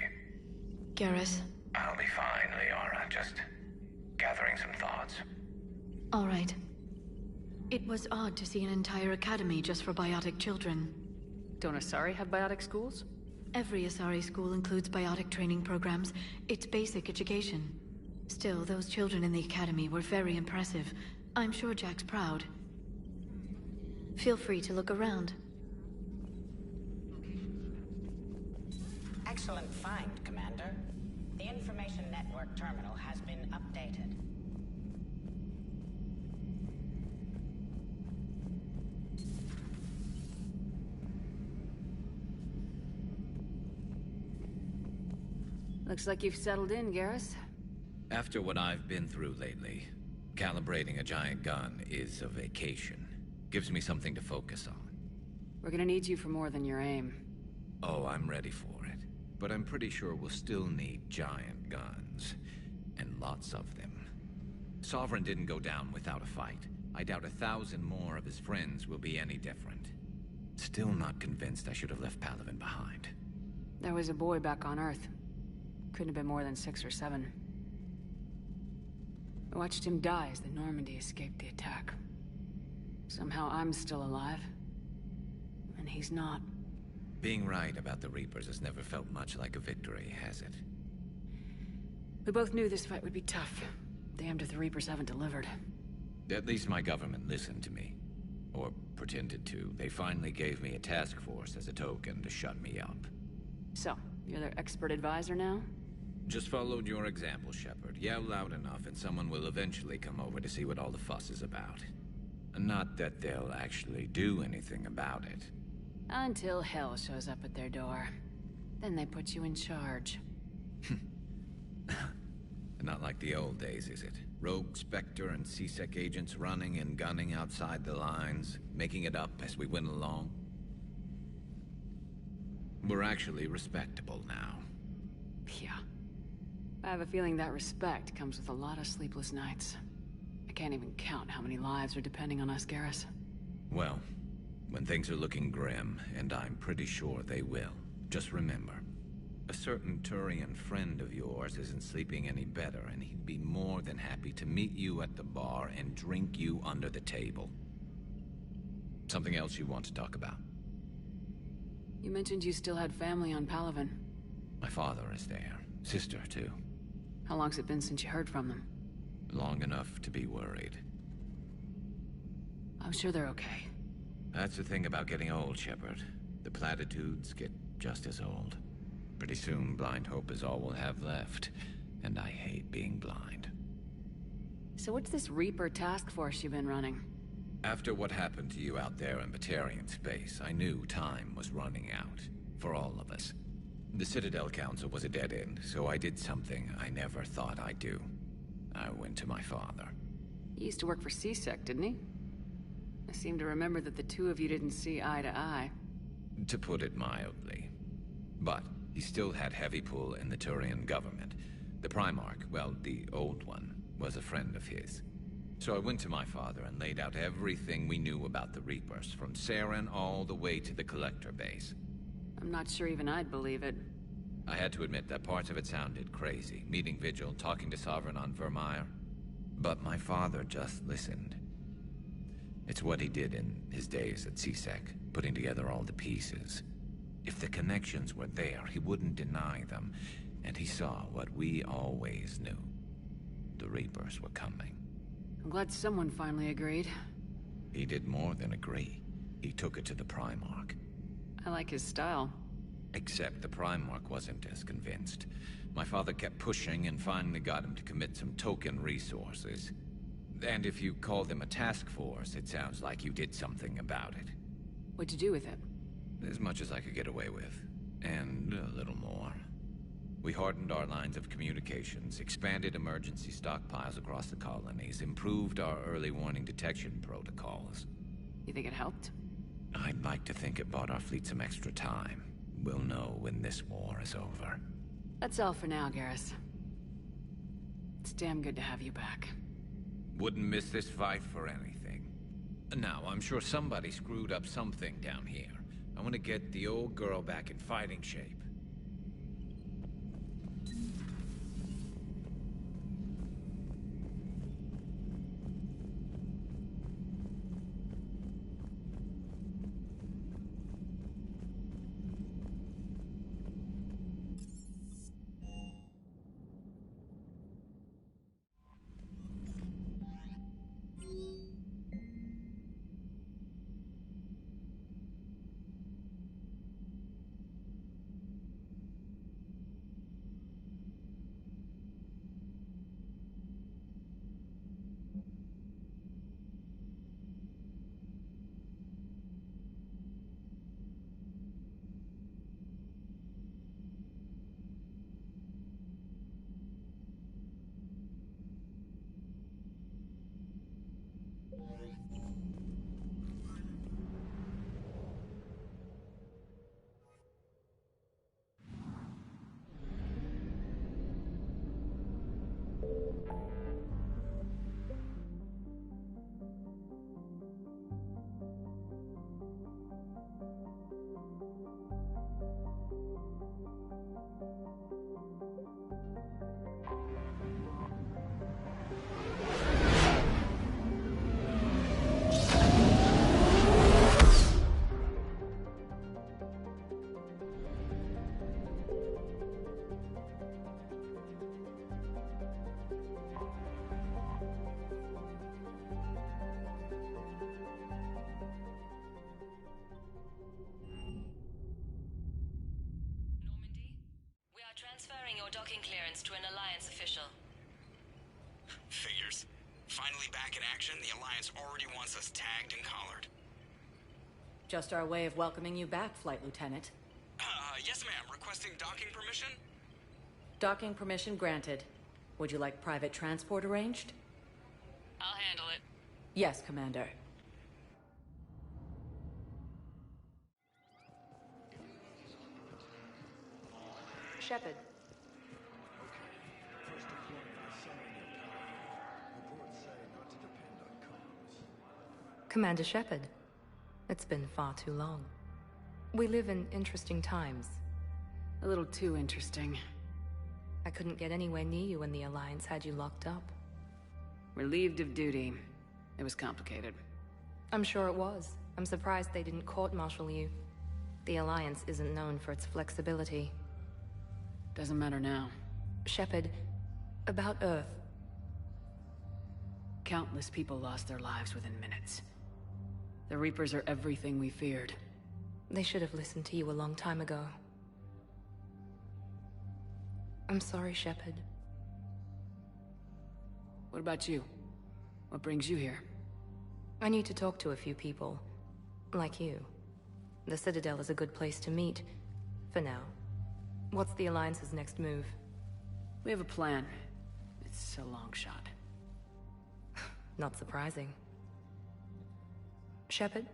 S16: Garrus?
S13: I'll be fine, Leora. Just gathering some thoughts.
S16: All right. It was odd to see an entire academy just for biotic children.
S2: Don't Asari have biotic schools?
S16: Every Asari school includes biotic training programs. It's basic education. Still, those children in the academy were very impressive. I'm sure Jack's proud. Feel free to look around.
S20: Excellent find, Commander. The information network terminal has been updated.
S2: Looks like you've settled in, Garrus.
S17: After what I've been through lately, calibrating a giant gun is a vacation. Gives me something to focus on.
S2: We're gonna need you for more than your aim.
S17: Oh, I'm ready for it. But I'm pretty sure we'll still need giant guns. And lots of them. Sovereign didn't go down without a fight. I doubt 1,000 more of his friends will be any different. Still not convinced I should have left Palaven behind.
S2: There was a boy back on Earth. Couldn't have been more than 6 or 7. I watched him die as the Normandy escaped the attack. Somehow I'm still alive, and he's not.
S17: Being right about the Reapers has never felt much like a victory, has it?
S2: We both knew this fight would be tough. Damned if the Reapers haven't delivered.
S17: At least my government listened to me. Or pretended to. They finally gave me a task force as a token to shut me up.
S2: So, you're their expert advisor now?
S17: Just followed your example, Shepard. Yell loud enough and someone will eventually come over to see what all the fuss is about. Not that they'll actually do anything about it.
S2: Until hell shows up at their door. Then they put you in charge.
S17: Not like the old days, is it? Rogue Spectre and C-Sec agents running and gunning outside the lines, making it up as we went along. We're actually respectable now.
S2: Yeah. I have a feeling that respect comes with a lot of sleepless nights. I can't even count how many lives are depending on us, Garrus.
S17: Well, when things are looking grim, and I'm pretty sure they will, just remember, a certain Turian friend of yours isn't sleeping any better, and he'd be more than happy to meet you at the bar and drink you under the table. Something else you want to talk about?
S2: You mentioned you still had family on Palaven.
S17: My father is there. Sister, too.
S2: How long's it been since you heard from them?
S17: Long enough to be worried.
S2: I'm sure they're okay.
S17: That's the thing about getting old, Shepard. The platitudes get just as old. Pretty soon, blind hope is all we'll have left. And I hate being blind.
S2: So what's this Reaper task force you've been running?
S17: After what happened to you out there in Batarian space, I knew time was running out. For all of us. The Citadel Council was a dead end, so I did something I never thought I'd do. I went to my father.
S2: He used to work for C-Sec, didn't he? I seem to remember that the two of you didn't see eye to eye.
S17: To put it mildly. But he still had heavy pull in the Turian government. The Primarch, well, the old one, was a friend of his. So I went to my father and laid out everything we knew about the Reapers, from Saren all the way to the Collector base.
S2: I'm not sure even I'd believe it.
S17: I had to admit that parts of it sounded crazy. Meeting Vigil, talking to Sovereign on Vermeer. But my father just listened. It's what he did in his days at C-Sec, putting together all the pieces. If the connections were there, he wouldn't deny them. And he saw what we always knew. The Reapers were coming.
S2: I'm glad someone finally agreed.
S17: He did more than agree. He took it to the Primarch.
S2: I like his style.
S17: Except the Primarch wasn't as convinced. My father kept pushing and finally got him to commit some token resources. And if you call them a task force, it sounds like you did something about it.
S2: What'd you do with it?
S17: As much as I could get away with. And a little more. We hardened our lines of communications, expanded emergency stockpiles across the colonies, improved our early warning detection protocols.
S2: You think it helped?
S17: I'd like to think it bought our fleet some extra time. We'll know when this war is over.
S2: That's all for now, Garrus. It's damn good to have you back.
S17: Wouldn't miss this fight for anything. Now, I'm sure somebody screwed up something down here. I want to get the old girl back in fighting shape.
S4: Transferring your docking clearance to an Alliance official.
S11: Figures. Finally back in action, the Alliance already wants us tagged and collared.
S1: Just our way of welcoming you back, Flight Lieutenant.
S11: Yes ma'am. Requesting docking permission?
S1: Docking permission granted. Would you like private transport arranged?
S2: I'll handle it.
S1: Yes, Commander.
S22: Shepard.
S19: Commander Shepard, it's been far too long. We live in interesting times.
S2: A little too interesting.
S19: I couldn't get anywhere near you when the Alliance had you locked up.
S2: Relieved of duty. It was complicated.
S19: I'm sure it was. I'm surprised they didn't court-martial you. The Alliance isn't known for its flexibility.
S2: Doesn't matter now.
S19: Shepard, about Earth.
S2: Countless people lost their lives within minutes. The Reapers are everything we feared.
S19: They should have listened to you a long time ago. I'm sorry, Shepard.
S2: What about you? What brings you here?
S19: I need to talk to a few people. Like you. The Citadel is a good place to meet. For now. What's the Alliance's next move?
S2: We have a plan. It's a long shot.
S19: Not surprising. Shepard?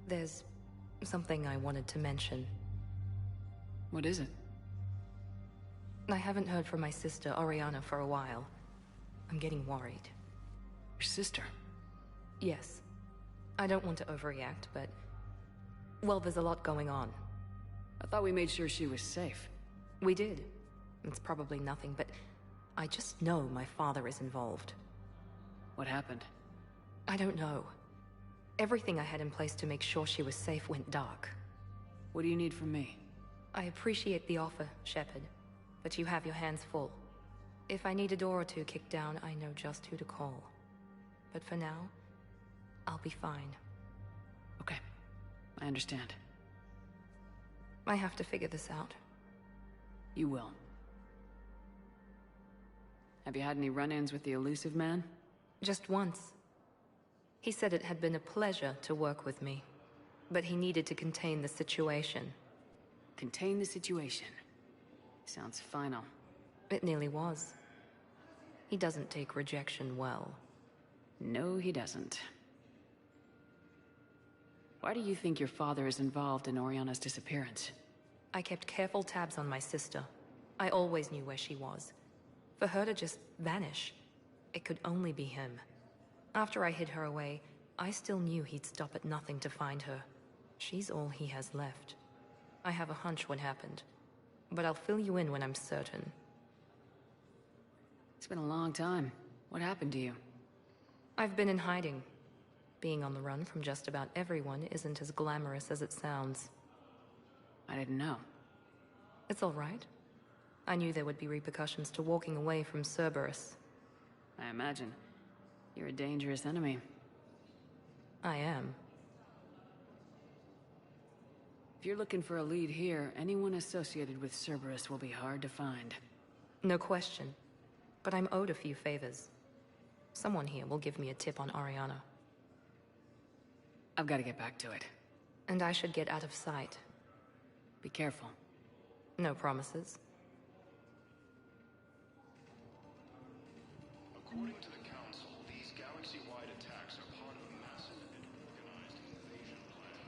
S19: There's something I wanted to mention.
S2: What is it?
S19: I haven't heard from my sister, Oriana, for a while. I'm getting worried.
S2: Your sister?
S19: Yes. I don't want to overreact, but... well, there's a lot going on.
S2: I thought we made sure she was safe.
S19: We did. It's probably nothing, but... I just know my father is involved.
S2: What happened?
S19: I don't know. Everything I had in place to make sure she was safe went dark.
S2: What do you need from me?
S19: I appreciate the offer, Shepard, but you have your hands full. If I need a door or two kicked down, I know just who to call. But for now, I'll be fine.
S2: Okay. I understand.
S19: I have to figure this out.
S2: You will. Have you had any run-ins with the elusive man?
S19: Just once. He said it had been a pleasure to work with me, but he needed to contain the situation.
S2: Contain the situation? Sounds final.
S19: It nearly was. He doesn't take rejection well.
S2: No, he doesn't. Why do you think your father is involved in Oriana's disappearance?
S19: I kept careful tabs on my sister. I always knew where she was. For her to just vanish, it could only be him. After I hid her away, I still knew he'd stop at nothing to find her. She's all he has left. I have a hunch what happened, but I'll fill you in when I'm certain.
S2: It's been a long time. What happened to you?
S19: I've been in hiding. Being on the run from just about everyone isn't as glamorous as it sounds.
S2: I didn't know.
S19: It's all right. I knew there would be repercussions to walking away from Cerberus.
S2: I imagine. You're a dangerous enemy.
S19: I am.
S2: If you're looking for a lead here, anyone associated with Cerberus will be hard to find.
S19: No question. But I'm owed a few favors. Someone here will give me a tip on Oriana.
S2: I've got to get back to it.
S19: And I should get out of sight.
S2: Be careful.
S19: No promises.
S7: According to the Council, these galaxy-wide attacks are part of a massive and organized invasion plan.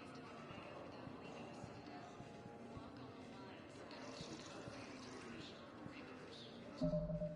S7: The Council called the invaders Reapers.